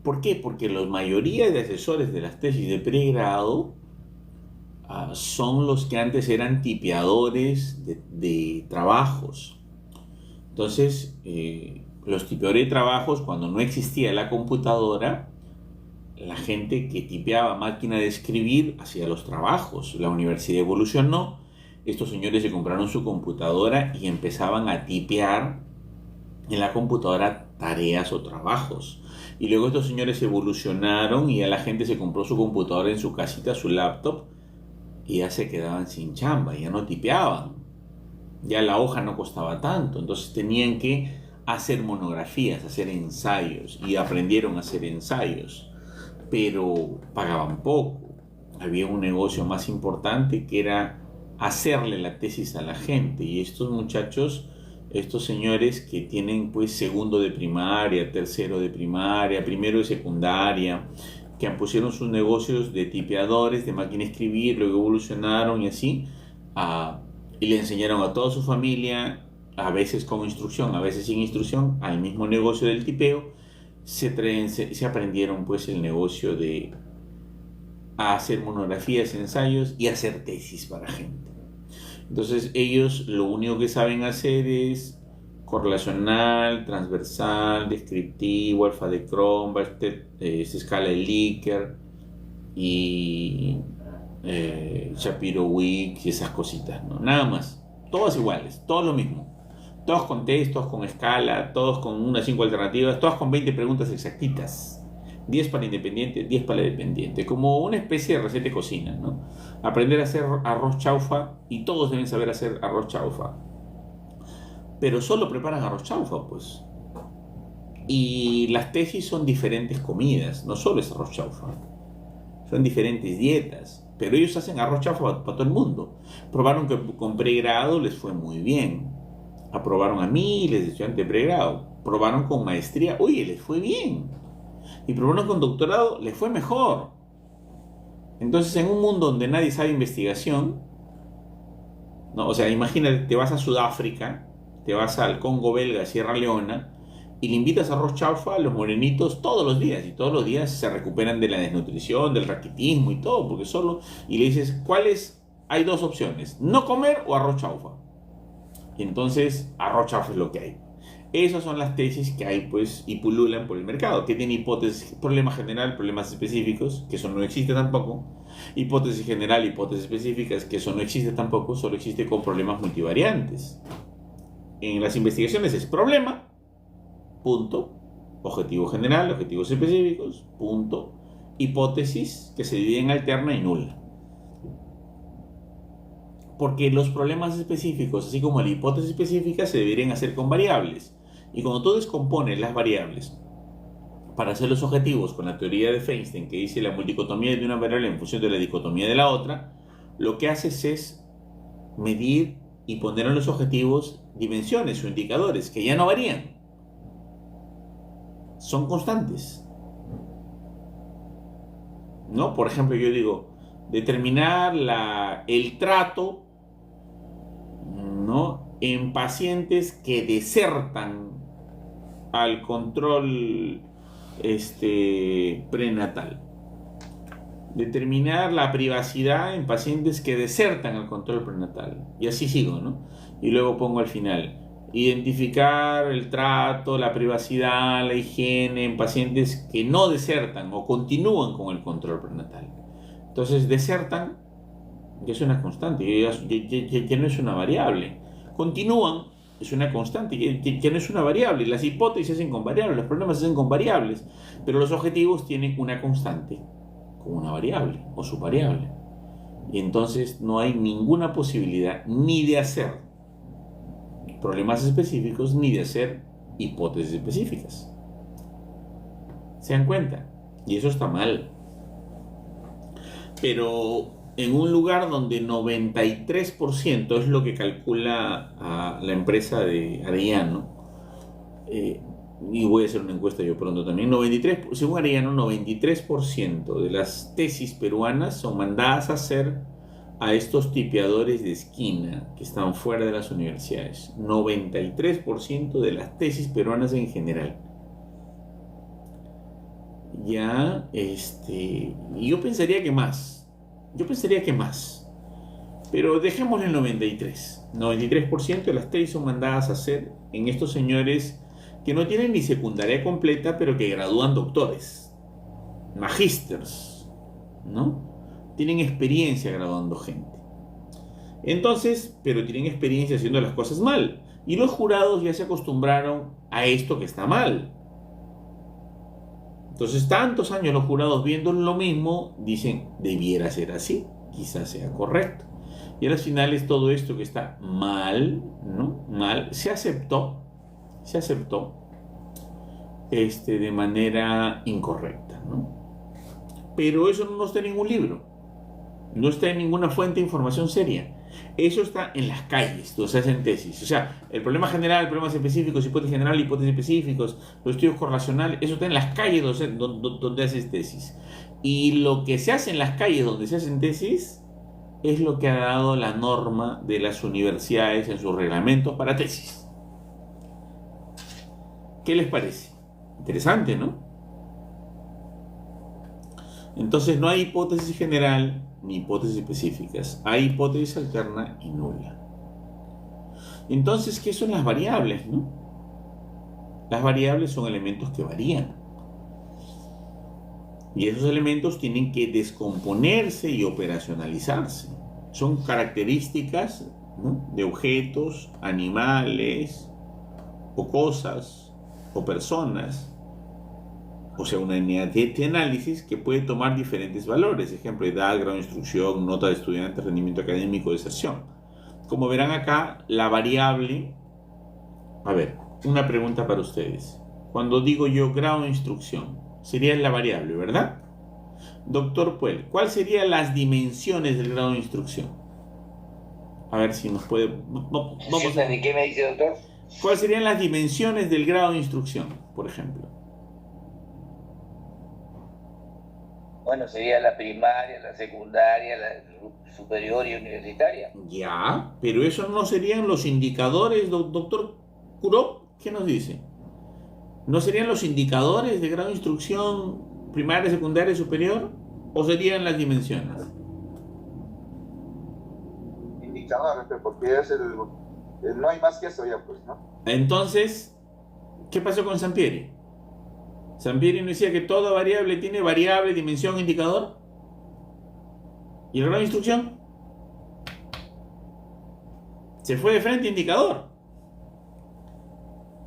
A: ¿Por qué? Porque la mayoría de asesores de las tesis de pregrado son los que antes eran tipeadores de trabajos. Entonces, los tipeadores de trabajos, cuando no existía la computadora, la gente que tipeaba máquina de escribir hacía los trabajos. La universidad evolucionó. Estos señores se compraron su computadora y empezaban a tipear en la computadora tareas o trabajos. Y luego estos señores evolucionaron y ya la gente se compró su computadora en su casita, su laptop, y ya se quedaban sin chamba, ya no tipeaban. Ya la hoja no costaba tanto, entonces tenían que hacer monografías, hacer ensayos, y aprendieron a hacer ensayos, pero pagaban poco. Había un negocio más importante que era hacerle la tesis a la gente, y estos muchachos, estos señores que tienen pues segundo de primaria, tercero de primaria, primero de secundaria, que pusieron sus negocios de tipeadores, de máquina de escribir, luego evolucionaron y así, y le enseñaron a toda su familia, a veces con instrucción, a veces sin instrucción, al mismo negocio del tipeo. Se aprendieron pues el negocio de hacer monografías, ensayos y hacer tesis para gente. Entonces ellos lo único que saben hacer es correlacional, transversal, descriptivo, alfa de Cronbach, escala de Likert y Shapiro-Wilk y esas cositas, ¿no? Nada más, todas iguales, todo lo mismo, todos con test, todos con escala, todos con unas 5 alternativas, todas con 20 preguntas exactitas, 10 para independiente, 10 para dependiente, como una especie de receta de cocina, ¿no? Aprender a hacer arroz chaufa, y todos deben saber hacer arroz chaufa, pero solo preparan arroz chaufa, pues. Y las tesis son diferentes comidas, no solo es arroz chaufa, son diferentes dietas. Pero ellos hacen arroz chaufa para todo el mundo. Probaron que con pregrado les fue muy bien. Aprobaron a miles de estudiantes de pregrado. Probaron con maestría, oye, les fue bien. Y probaron con doctorado, les fue mejor. Entonces, en un mundo donde nadie sabe investigación, ¿no? O sea, imagínate, te vas a Sudáfrica, te vas al Congo belga, Sierra Leona, y le invitas a arroz chaufa a los morenitos todos los días, y todos los días se recuperan de la desnutrición, del raquitismo y todo, porque solo, y le dices, ¿cuáles? Hay dos opciones, no comer o arroz chaufa. Y entonces arroz chaufa es lo que hay. Esas son las tesis que hay, pues, y pululan por el mercado, que tiene hipótesis, problema general, problemas específicos, que eso no existe tampoco, hipótesis general, hipótesis específicas, que eso no existe tampoco, solo existe con problemas multivariantes. En las investigaciones es problema, punto, objetivo general, objetivos específicos, punto, hipótesis que se divide en alterna y nula. Porque los problemas específicos, así como la hipótesis específica, se deberían hacer con variables. Y cuando tú descompones las variables para hacer los objetivos con la teoría de Feinstein, que dice la multicotomía de una variable en función de la dicotomía de la otra, lo que haces es medir y poner en los objetivos dimensiones o indicadores que ya no varían. Son constantes, ¿no? Por ejemplo, yo digo, determinar el trato, ¿no?, en pacientes que desertan al control prenatal. Determinar la privacidad en pacientes que desertan al control prenatal. Y así sigo, ¿no? Y luego pongo al final, identificar el trato, la privacidad, la higiene en pacientes que no desertan o continúan con el control prenatal. Entonces, desertan, ya es una constante, ya no es una variable. Continúan, es una constante, que no es una variable. Las hipótesis se hacen con variables, los problemas se hacen con variables, pero los objetivos tienen una constante como una variable o subvariable. Y entonces no hay ninguna posibilidad ni de hacer problemas específicos ni de hacer hipótesis específicas. ¿Se dan cuenta? Y eso está mal. Pero en un lugar donde 93% es lo que calcula la empresa de Arellano, y voy a hacer una encuesta yo pronto también, según Arellano, 93% de las tesis peruanas son mandadas a hacer a estos tipeadores de esquina que están fuera de las universidades. 93% de las tesis peruanas en general. Ya, yo pensaría que más. Pero dejémosle el 93%. 93% de las tesis son mandadas a hacer en estos señores que no tienen ni secundaria completa, pero que gradúan doctores, magísters, ¿no? Tienen experiencia graduando gente. Entonces, pero tienen experiencia haciendo las cosas mal. Y los jurados ya se acostumbraron a esto que está mal. Entonces, tantos años los jurados viendo lo mismo, dicen, debiera ser así, quizás sea correcto. Y a las finales todo esto que está mal, ¿no? Mal, se aceptó de manera incorrecta, ¿no? Pero eso no está en ningún libro, no está en ninguna fuente de información seria. Eso está en las calles, donde se hacen tesis. O sea, el problema general, problemas específicos, hipótesis general, hipótesis específicos, los estudios correlacionales, eso está en las calles donde haces tesis. Y lo que se hace en las calles donde se hacen tesis es lo que ha dado la norma de las universidades en sus reglamentos para tesis. ¿Qué les parece? Interesante, ¿no? Entonces no hay hipótesis general ni hipótesis específicas. Hay hipótesis alterna y nula. Entonces, ¿qué son las variables, no? Las variables son elementos que varían. Y esos elementos tienen que descomponerse y operacionalizarse. Son características, ¿no?, de objetos, animales, o cosas, o personas. O sea, una unidad de análisis que puede tomar diferentes valores. Ejemplo, edad, grado de instrucción, nota de estudiante, rendimiento académico, deserción. Como verán acá, la variable... A ver, una pregunta para ustedes. Cuando digo yo grado de instrucción, sería la variable, ¿verdad? Doctor Puel, ¿cuáles serían las dimensiones del grado de instrucción? A ver si nos puede... Vamos a...
E: ¿De qué me dice, doctor?
A: ¿Cuáles serían las dimensiones del grado de instrucción, por ejemplo?
E: Bueno, sería la primaria, la secundaria, la superior y universitaria.
A: Ya, pero eso no serían los indicadores, doctor Curó, ¿qué nos dice? ¿No serían los indicadores de grado de instrucción primaria, secundaria y superior? ¿O serían las dimensiones?
F: Indicadores, porque es no hay más que eso ya, pues, ¿no?
A: Entonces, ¿qué pasó con Sampieri? ¿Sampieri no decía que toda variable tiene variable, dimensión, indicador? ¿Y el grado de instrucción? Se fue de frente indicador.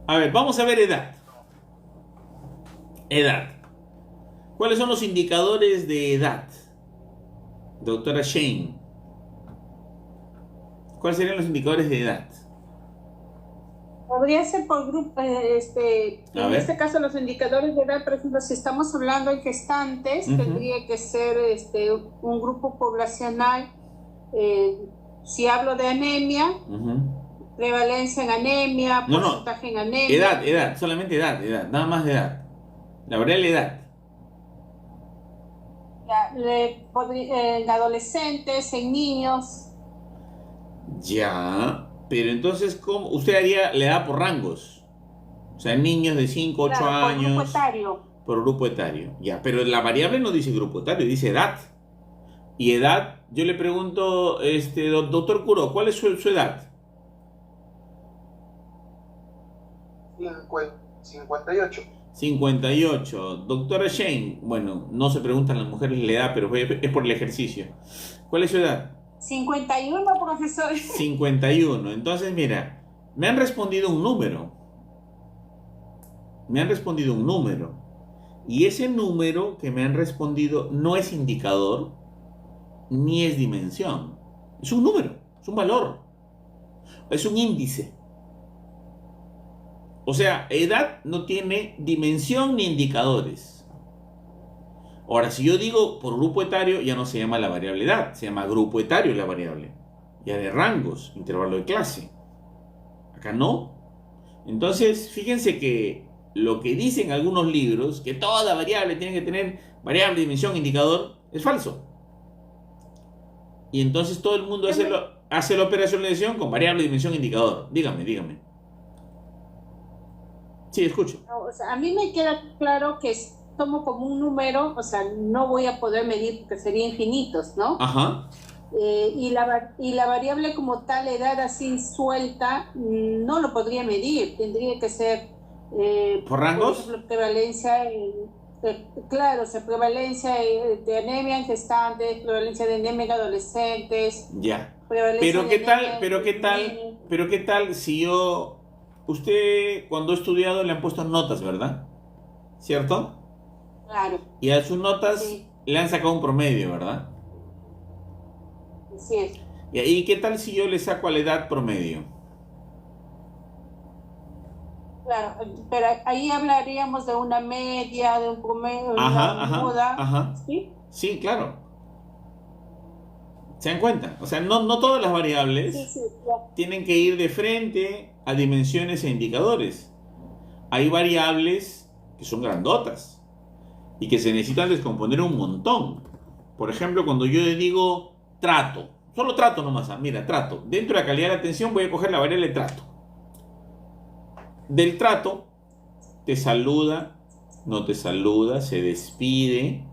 A: A ver, vamos a ver edad. Edad. ¿Cuáles son los indicadores de edad? Doctora Shane. ¿Cuáles serían los indicadores de edad?
D: Podría ser por grupo, en este caso los indicadores de edad, por ejemplo, si estamos hablando de gestantes, tendría que ser un grupo poblacional. Si hablo de anemia, prevalencia en anemia, porcentaje en anemia.
A: Edad, solamente edad, nada más de edad. La variable edad.
D: En adolescentes, en niños.
A: Ya, pero entonces, ¿cómo? Usted le da por rangos. O sea, niños de 5, 8 años.
D: Por grupo etario.
A: Por grupo etario. Ya, pero la variable no dice grupo etario, dice edad. Y edad, yo le pregunto, doctor Curo, ¿cuál es su edad?
F: 58.
A: 58. Doctora Shane, bueno, no se preguntan las mujeres la edad, pero es por el ejercicio. ¿Cuál es su edad?
D: 51, profesor.
A: 51. Entonces, mira, Me han respondido un número. Me han respondido un número. Y ese número que me han respondido no es indicador ni es dimensión. Es un número, es un valor, es un índice. O sea, edad no tiene dimensión ni indicadores. Ahora, si yo digo por grupo etario, ya no se llama la variable edad, se llama grupo etario la variable. Ya de rangos, intervalo de clase. Acá no. Entonces, fíjense que lo que dicen algunos libros, que toda variable tiene que tener variable, dimensión, indicador, es falso. Y entonces todo el mundo hace la operacionalización con variable, dimensión, indicador. Dígame. Sí, escucho.
D: O sea, a mí me queda claro que tomo como un número, o sea, no voy a poder medir porque serían infinitos, ¿no?
A: Ajá.
D: Y la variable como tal, edad así suelta, no lo podría medir. Tendría que ser...
A: ¿Por rangos?
D: Por ejemplo, prevalencia, claro, o sea, prevalencia de anemia en gestantes, prevalencia de anemia en adolescentes.
A: Ya.
D: Pero
A: qué tal si yo... Usted cuando ha estudiado le han puesto notas, ¿verdad? ¿Cierto?
D: Claro.
A: Y a sus notas
D: Sí.
A: le han sacado un promedio, ¿verdad?
D: Así es.
A: ¿Y qué tal si yo le saco a la edad promedio?
D: Claro, pero ahí hablaríamos de una media, de un promedio, una muda.
A: Ajá.
D: ¿Sí?
A: Sí, claro. ¿Se dan cuenta? O sea, no todas las variables
D: Sí, claro.
A: tienen que ir de frente a dimensiones e indicadores. Hay variables que son grandotas y que se necesitan descomponer un montón. Por ejemplo, cuando yo le digo trato, solo trato nomás, mira, trato. Dentro de la calidad de la atención voy a coger la variable trato. Del trato, te saluda, no te saluda, se despide,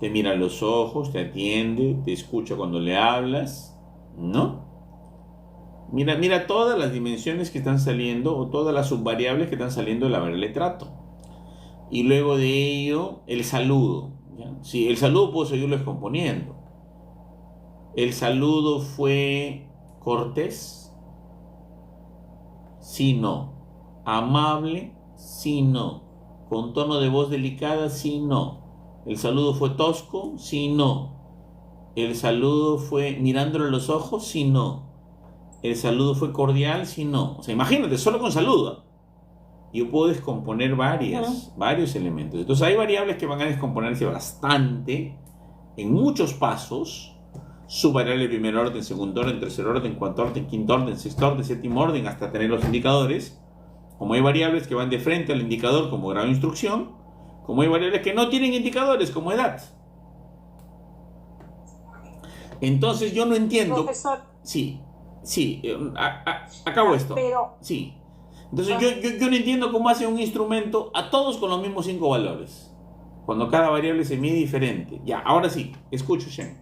A: te mira a los ojos, te atiende, te escucha cuando le hablas, ¿no? Mira todas las dimensiones que están saliendo o todas las subvariables que están saliendo de la variable trato. Y luego de ello, el saludo. ¿Ya? Sí, el saludo puedo seguirlo descomponiendo. El saludo fue cortés, sí, no. Amable, sí, no. Con tono de voz delicada, sí, no. El saludo fue tosco, sí, no. El saludo fue mirándole a los ojos, sí, no. El saludo fue cordial, sí, no. O sea, imagínate, solo con saludo. Yo puedo descomponer varios elementos. Entonces hay variables que van a descomponerse bastante en muchos pasos. Subvariable de primer orden, segundo orden, tercer orden, cuarto orden, quinto orden, sexto orden, séptimo orden, hasta tener los indicadores. Como hay variables que van de frente al indicador como grado de instrucción, como hay variables que no tienen indicadores como edad. Entonces yo no entiendo...
D: Profesor.
A: Sí, acabo esto.
D: Pero...
A: Sí. Entonces yo no entiendo cómo hace un instrumento a todos con los mismos 5 valores, cuando cada variable se mide diferente. Ya, ahora sí, escucho, Shen.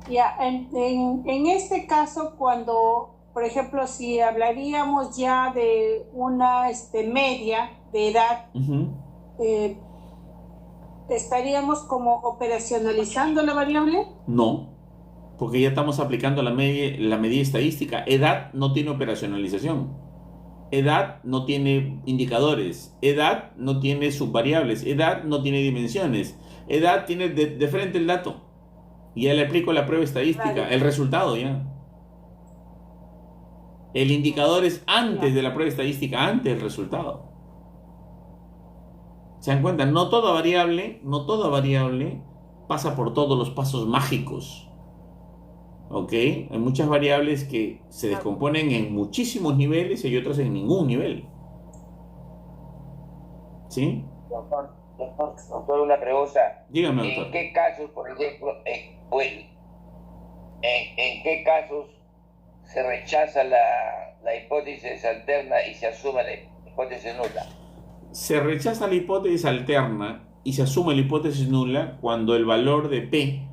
D: Ya, en este caso, cuando, por ejemplo, si hablaríamos ya de una media de edad, ¿estaríamos como operacionalizando la variable?
A: No, porque ya estamos aplicando la medida estadística. Edad no tiene operacionalización. Edad no tiene indicadores. Edad no tiene subvariables. Edad no tiene dimensiones. Edad tiene de frente el dato. Y ya le aplico la prueba estadística,
D: Claro.
A: el resultado ya. El indicador es antes de la prueba estadística, antes del resultado. ¿Se dan cuenta? No toda variable pasa por todos los pasos mágicos. ¿Ok? Hay muchas variables que se descomponen en muchísimos niveles y hay otras en ningún nivel. ¿Sí?
E: Doctor, una pregunta.
A: Dígame, doctor.
E: ¿En qué casos, por ejemplo, en qué casos se rechaza la hipótesis alterna y se asume la hipótesis nula?
A: Se rechaza la hipótesis alterna y se asume la hipótesis nula cuando el valor de P,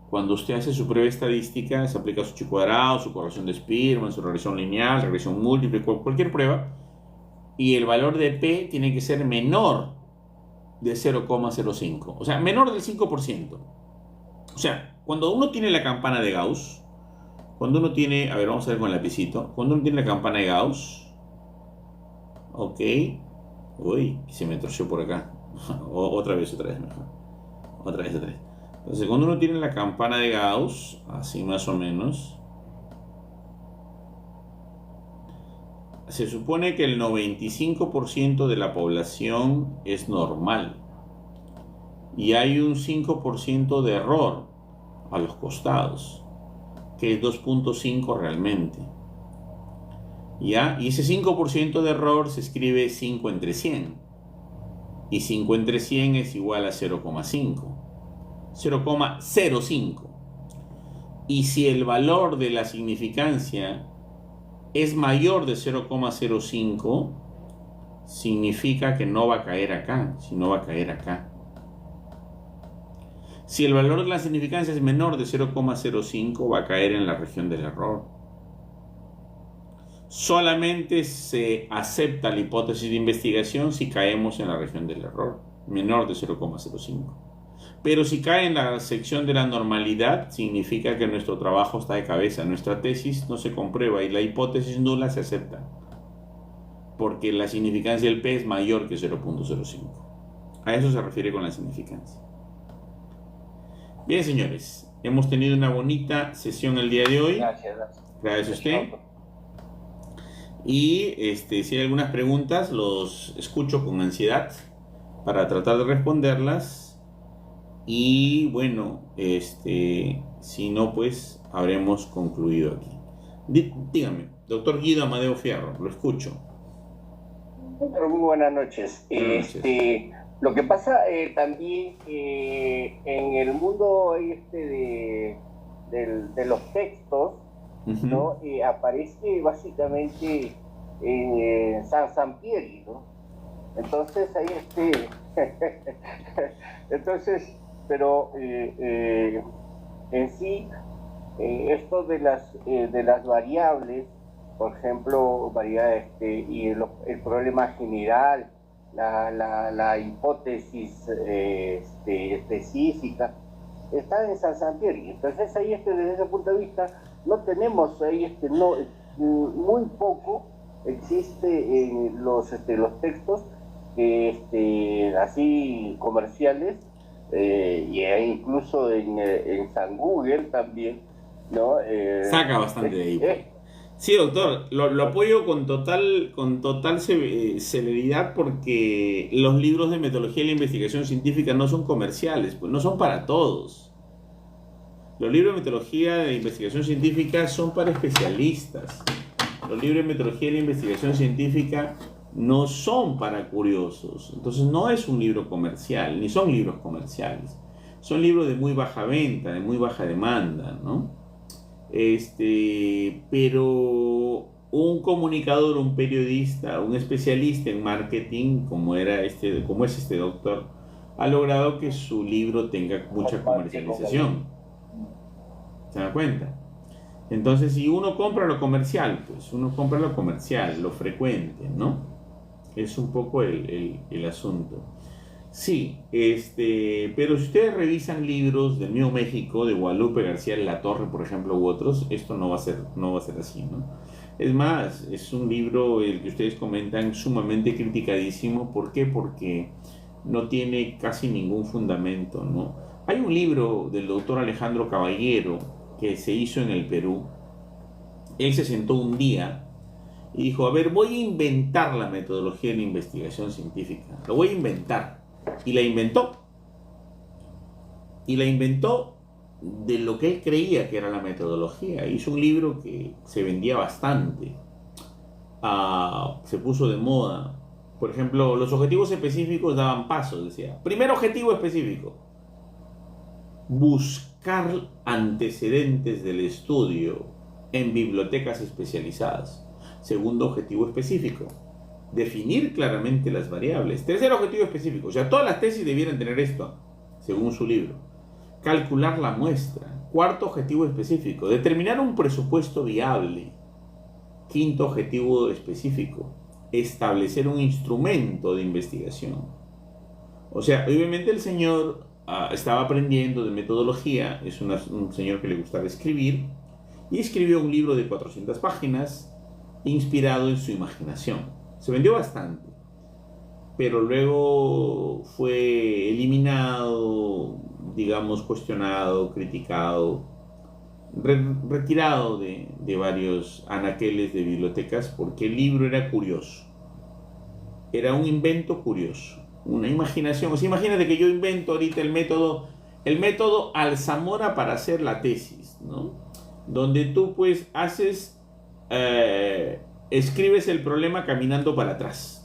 A: cuando usted hace su prueba estadística, se aplica su chi cuadrado, su correlación de Spearman, su regresión lineal, regresión múltiple, cualquier prueba, y el valor de P tiene que ser menor de 0,05, o sea, menor del 5%. O sea, cuando uno tiene la campana de Gauss, Cuando uno tiene, a ver, vamos a ver con el lapicito. Cuando uno tiene la campana de Gauss, ok. Uy, se me torció por acá. Otra vez mejor. Otra vez. Entonces, cuando uno tiene la campana de Gauss, así más o menos, se supone que el 95% de la población es normal. Y hay un 5% de error a los costados, que es 2.5 realmente. ¿Ya? Y ese 5% de error se escribe 5 entre 100. Y 5 entre 100 es igual a 0,5. 0,05. Y si el valor de la significancia es mayor de 0,05, significa que no va a caer acá, sino va a caer acá. Si el valor de la significancia es menor de 0,05, va a caer en la región del error. Solamente se acepta la hipótesis de investigación si caemos en la región del error, menor de 0,05. Pero si cae en la sección de la normalidad, significa que nuestro trabajo está de cabeza, nuestra tesis no se comprueba y la hipótesis nula se acepta, porque la significancia del P es mayor que 0,05. A eso se refiere con la significancia. Bien, señores, hemos tenido una bonita sesión el día de hoy.
E: Gracias.
A: Gracias a usted. Y si hay algunas preguntas, los escucho con ansiedad para tratar de responderlas. Y bueno, si no, pues habremos concluido aquí. Dígame, doctor Guido Amadeo Fierro, lo escucho.
G: Muy buenas noches.
A: Buenas noches.
G: Lo que pasa también en el mundo de los textos, ¿no? Aparece básicamente Sampieri, ¿no? Entonces ahí entonces, pero en sí esto de las variables, por ejemplo, y el problema general, la hipótesis específica, está en Sampieri. Entonces ahí desde ese punto de vista no tenemos ahí muy poco existe en los textos así comerciales, y incluso en San Google también, ¿no?
A: Saca bastante de ahí. Sí, doctor, lo apoyo con total celeridad, porque los libros de metodología de la investigación científica no son comerciales, pues no son para todos. Los libros de metodología de investigación científica son para especialistas. Los libros de metodología de la investigación científica no son para curiosos. Entonces no es un libro comercial, ni son libros comerciales. Son libros de muy baja venta, de muy baja demanda, ¿no? Pero un comunicador, un periodista, un especialista en marketing, como es este doctor, ha logrado que su libro tenga mucha comercialización. ¿Se dan cuenta? Entonces, si uno compra lo comercial, pues uno compra lo comercial, lo frecuente, ¿no? Es un poco el asunto. Sí, pero si ustedes revisan libros del Nuevo México, de Guadalupe García de la Torre, por ejemplo, u otros, esto no va a ser así, ¿no? Es más, es un libro, el que ustedes comentan, sumamente criticadísimo. ¿Por qué? Porque no tiene casi ningún fundamento, ¿no? Hay un libro del doctor Alejandro Caballero que se hizo en el Perú. Él se sentó un día y dijo, a ver, voy a inventar la metodología de la investigación científica. Lo voy a inventar. Y la inventó. Y la inventó de lo que él creía que era la metodología. Hizo un libro que se vendía bastante. Se puso de moda. Por ejemplo, los objetivos específicos daban pasos. Decía, primer objetivo específico: buscar antecedentes del estudio en bibliotecas especializadas. Segundo objetivo específico: definir claramente las variables. Tercer objetivo específico, o sea, todas las tesis debieran tener esto, según su libro. Calcular la muestra. Cuarto objetivo específico: determinar un presupuesto viable. Quinto objetivo específico: establecer un instrumento de investigación. O sea, obviamente el señor estaba aprendiendo de metodología, es un señor que le gustaba escribir, Y escribió un libro de 400 páginas inspirado en su imaginación. Se vendió bastante, pero luego fue eliminado, digamos, cuestionado, criticado, retirado de varios anaqueles de bibliotecas porque el libro era curioso. Era un invento curioso, una imaginación. O sea, imagínate que yo invento ahorita el método Alzamora para hacer la tesis, ¿no? Donde tú pues escribes el problema caminando para atrás,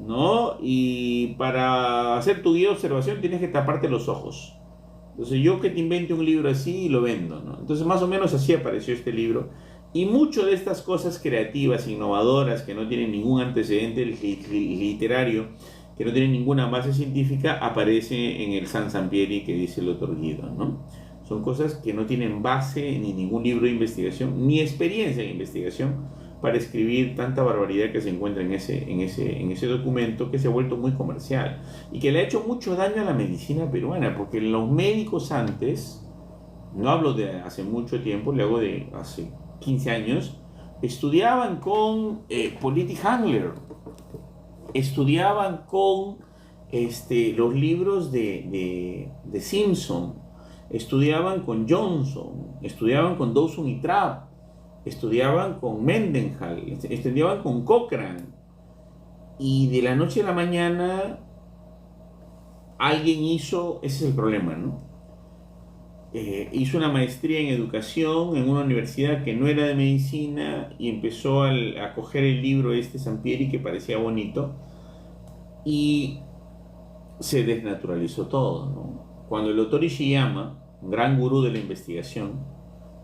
A: ¿no? Y para hacer tu guía de observación tienes que taparte los ojos. Entonces yo que te invente un libro así y lo vendo, ¿no? Entonces más o menos así apareció este libro. Y mucho de estas cosas creativas, innovadoras, que no tienen ningún antecedente literario, que no tienen ninguna base científica, aparece en el San Sampieri que dice el doctor Guido, ¿no? Son cosas que no tienen base ni ningún libro de investigación, ni experiencia en investigación para escribir tanta barbaridad que se encuentra en ese documento, que se ha vuelto muy comercial y que le ha hecho mucho daño a la medicina peruana, porque los médicos antes, no hablo de hace mucho tiempo, le hago de hace 15 años, estudiaban con Politik-Handler, estudiaban con los libros de Simpson, estudiaban con Johnson, estudiaban con Dawson y Trapp, estudiaban con Mendenhall, estudiaban con Cochrane, y de la noche a la mañana alguien hizo, ese es el problema, ¿no? Hizo una maestría en educación en una universidad que no era de medicina y empezó a coger el libro Sampieri que parecía bonito y se desnaturalizó todo, ¿no? Cuando el doctor Ishiyama, un gran gurú de la investigación,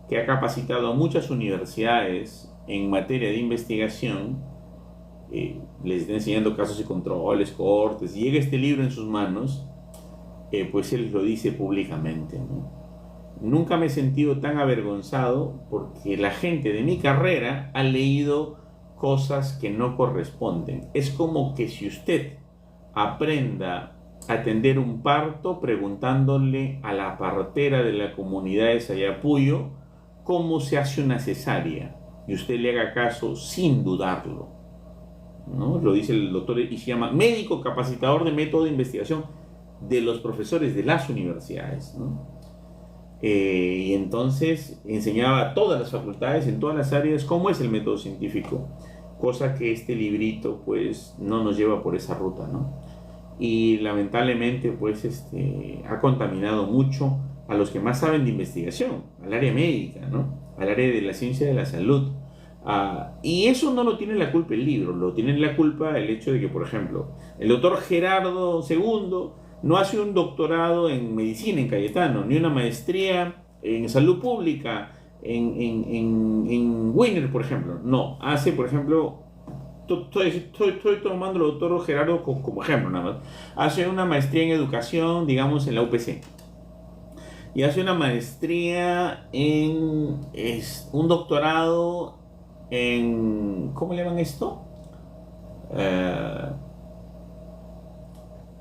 A: que ha capacitado a muchas universidades en materia de investigación, les está enseñando casos y controles, cohortes, y llega este libro en sus manos, pues él lo dice públicamente, ¿no? Nunca me he sentido tan avergonzado porque la gente de mi carrera ha leído cosas que no corresponden. Es como que si usted aprenda a atender un parto preguntándole a la partera de la comunidad de Sayapuyo cómo se hace una cesárea y usted le haga caso sin dudarlo, ¿no? Lo dice el doctor Ishiyama, médico capacitador de método de investigación de los profesores de las universidades, ¿no? Y entonces enseñaba a todas las facultades, en todas las áreas, cómo es el método científico, cosa que este librito pues no nos lleva por esa ruta, ¿no? Y lamentablemente pues ha contaminado mucho a los que más saben de investigación, al área médica, ¿no? Al área de la ciencia de la salud. Y eso no lo tiene la culpa el libro, lo tiene la culpa el hecho de que, por ejemplo, el doctor Gerardo II no hace un doctorado en medicina en Cayetano, ni una maestría en salud pública en Wiener, por ejemplo. No, hace, por ejemplo, estoy tomando al doctor Gerardo como ejemplo nada más. Hace una maestría en educación, digamos, en la UPC. Y hace una maestría un doctorado en, ¿cómo le llaman esto?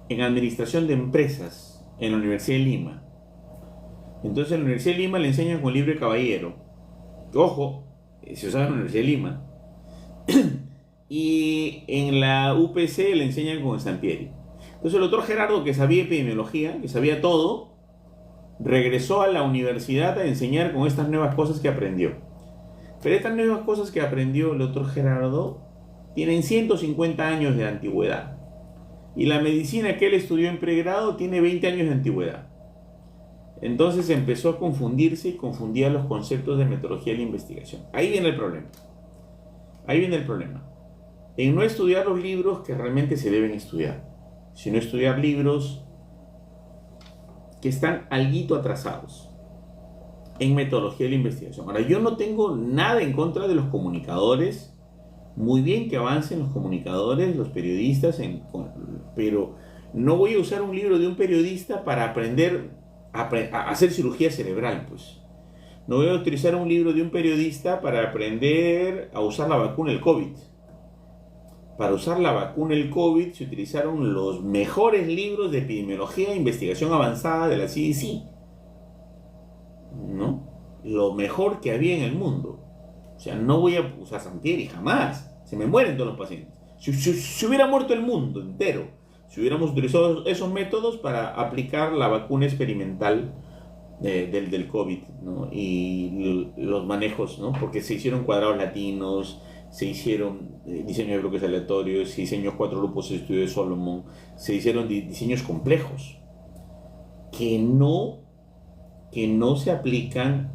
A: En administración de empresas en la Universidad de Lima. Entonces en la Universidad de Lima le enseñan con libro de caballero. Ojo, se usaba en la Universidad de Lima. Y en la UPC le enseñan con Sampieri. Entonces el doctor Gerardo, que sabía epidemiología, que sabía todo, regresó a la universidad a enseñar con estas nuevas cosas que aprendió. Pero estas nuevas cosas que aprendió el doctor Gerardo tienen 150 años de antigüedad. Y la medicina que él estudió en pregrado tiene 20 años de antigüedad. Entonces empezó a confundirse y confundía los conceptos de metodología de la investigación. Ahí viene el problema. Ahí viene el problema. En no estudiar los libros que realmente se deben estudiar, sino estudiar libros que están alguito atrasados en metodología de la investigación. Ahora, yo no tengo nada en contra de los comunicadores. Muy bien que avancen los comunicadores, los periodistas, pero no voy a usar un libro de un periodista para aprender a hacer cirugía cerebral, pues. No voy a utilizar un libro de un periodista para aprender a usar la vacuna del COVID. Para usar la vacuna del COVID se utilizaron los mejores libros de epidemiología e investigación avanzada de la CDC, ¿no? lo mejor que había en el mundo. O sea, no voy a usar Santieri jamás. Se me mueren todos los pacientes. Si hubiera muerto el mundo entero, si hubiéramos utilizado esos métodos para aplicar la vacuna experimental del COVID, ¿no? Y los manejos, ¿no? Porque se hicieron cuadrados latinos, se hicieron diseño de bloques aleatorios, se diseñó 4 grupos de estudio de Solomon, se hicieron diseños complejos que no se aplican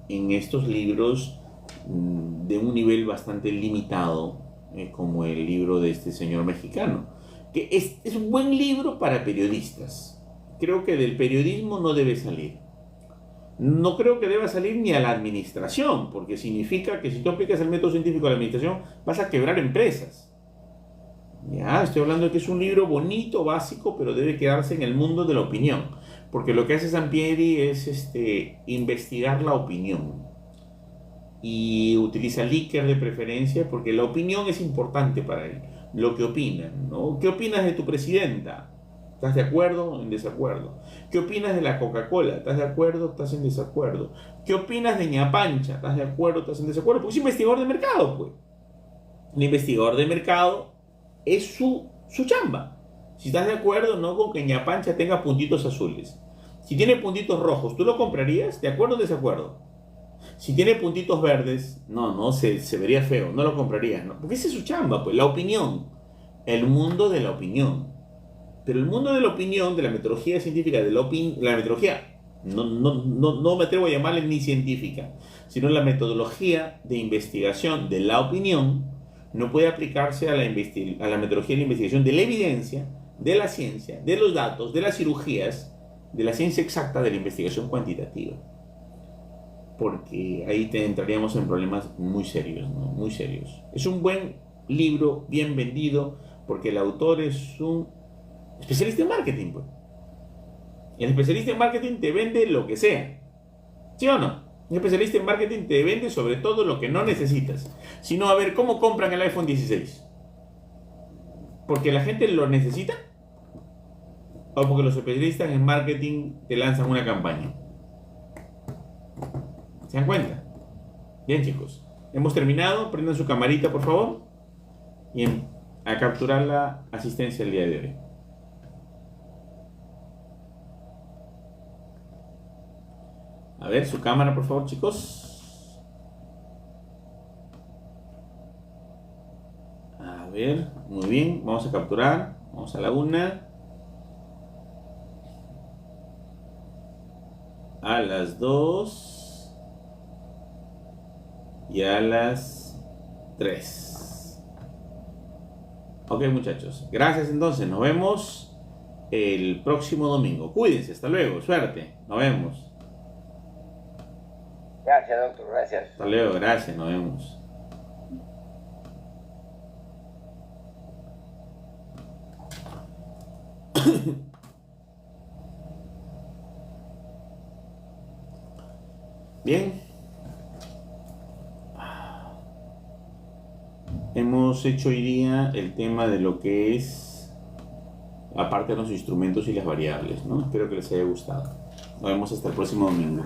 A: en estos libros de un nivel bastante limitado, como el libro de este señor mexicano, que es un buen libro para periodistas. Creo que del periodismo no debe salir. No creo que deba salir ni a la administración, porque significa que si tú aplicas el método científico a la administración, vas a quebrar empresas. Ya, estoy hablando de que es un libro bonito, básico, pero debe quedarse en el mundo de la opinión, porque lo que hace Sampieri es investigar la opinión. Y utiliza Likert de preferencia, porque la opinión es importante para él. Lo que opinan, ¿no? ¿Qué opinas de tu presidenta? ¿Estás de acuerdo o en desacuerdo? ¿Qué opinas de la Coca-Cola? ¿Estás de acuerdo o estás en desacuerdo? ¿Qué opinas de Ñapancha? ¿Estás de acuerdo o estás en desacuerdo? Porque es investigador de mercado, pues. El investigador de mercado es su chamba. Si estás de acuerdo, no con que Ñapancha tenga puntitos azules. Si tiene puntitos rojos, ¿tú lo comprarías? ¿De acuerdo o desacuerdo? Si tiene puntitos verdes, se vería feo, no lo comprarías, ¿no? Porque esa es su chamba, pues, la opinión. El mundo de la opinión. Pero el mundo de la opinión, de la metodología científica, la metodología, no me atrevo a llamarle ni científica, sino la metodología de investigación de la opinión, no puede aplicarse a la metodología de la investigación de la evidencia, de la ciencia, de los datos, de las cirugías, de la ciencia exacta de la investigación cuantitativa. Porque ahí entraríamos en problemas muy serios, ¿no? Muy serios. Es un buen libro, bien vendido, porque el autor es un especialista en marketing, pues. El especialista en marketing te vende lo que sea. ¿Sí o no? Un especialista en marketing te vende sobre todo lo que no necesitas. Sino, a ver, ¿cómo compran el iPhone 16? ¿Porque la gente lo necesita? ¿O porque los especialistas en marketing te lanzan una campaña? ¿Se dan cuenta? Bien, chicos. Hemos terminado. Prendan su camarita, por favor. Y a capturar la asistencia el día de hoy. A ver, su cámara, por favor, chicos. A ver, muy bien. Vamos a capturar. Vamos a la 1. A las 2. Y a las 3. Ok, muchachos. Gracias entonces. Nos vemos el próximo domingo. Cuídense. Hasta luego. Suerte. Nos vemos.
E: Gracias, doctor, gracias.
A: Hasta luego, gracias, nos vemos. Bien. Hemos hecho hoy día el tema de lo que es, aparte de los instrumentos y las variables, ¿no? Espero que les haya gustado. Nos vemos hasta el próximo domingo.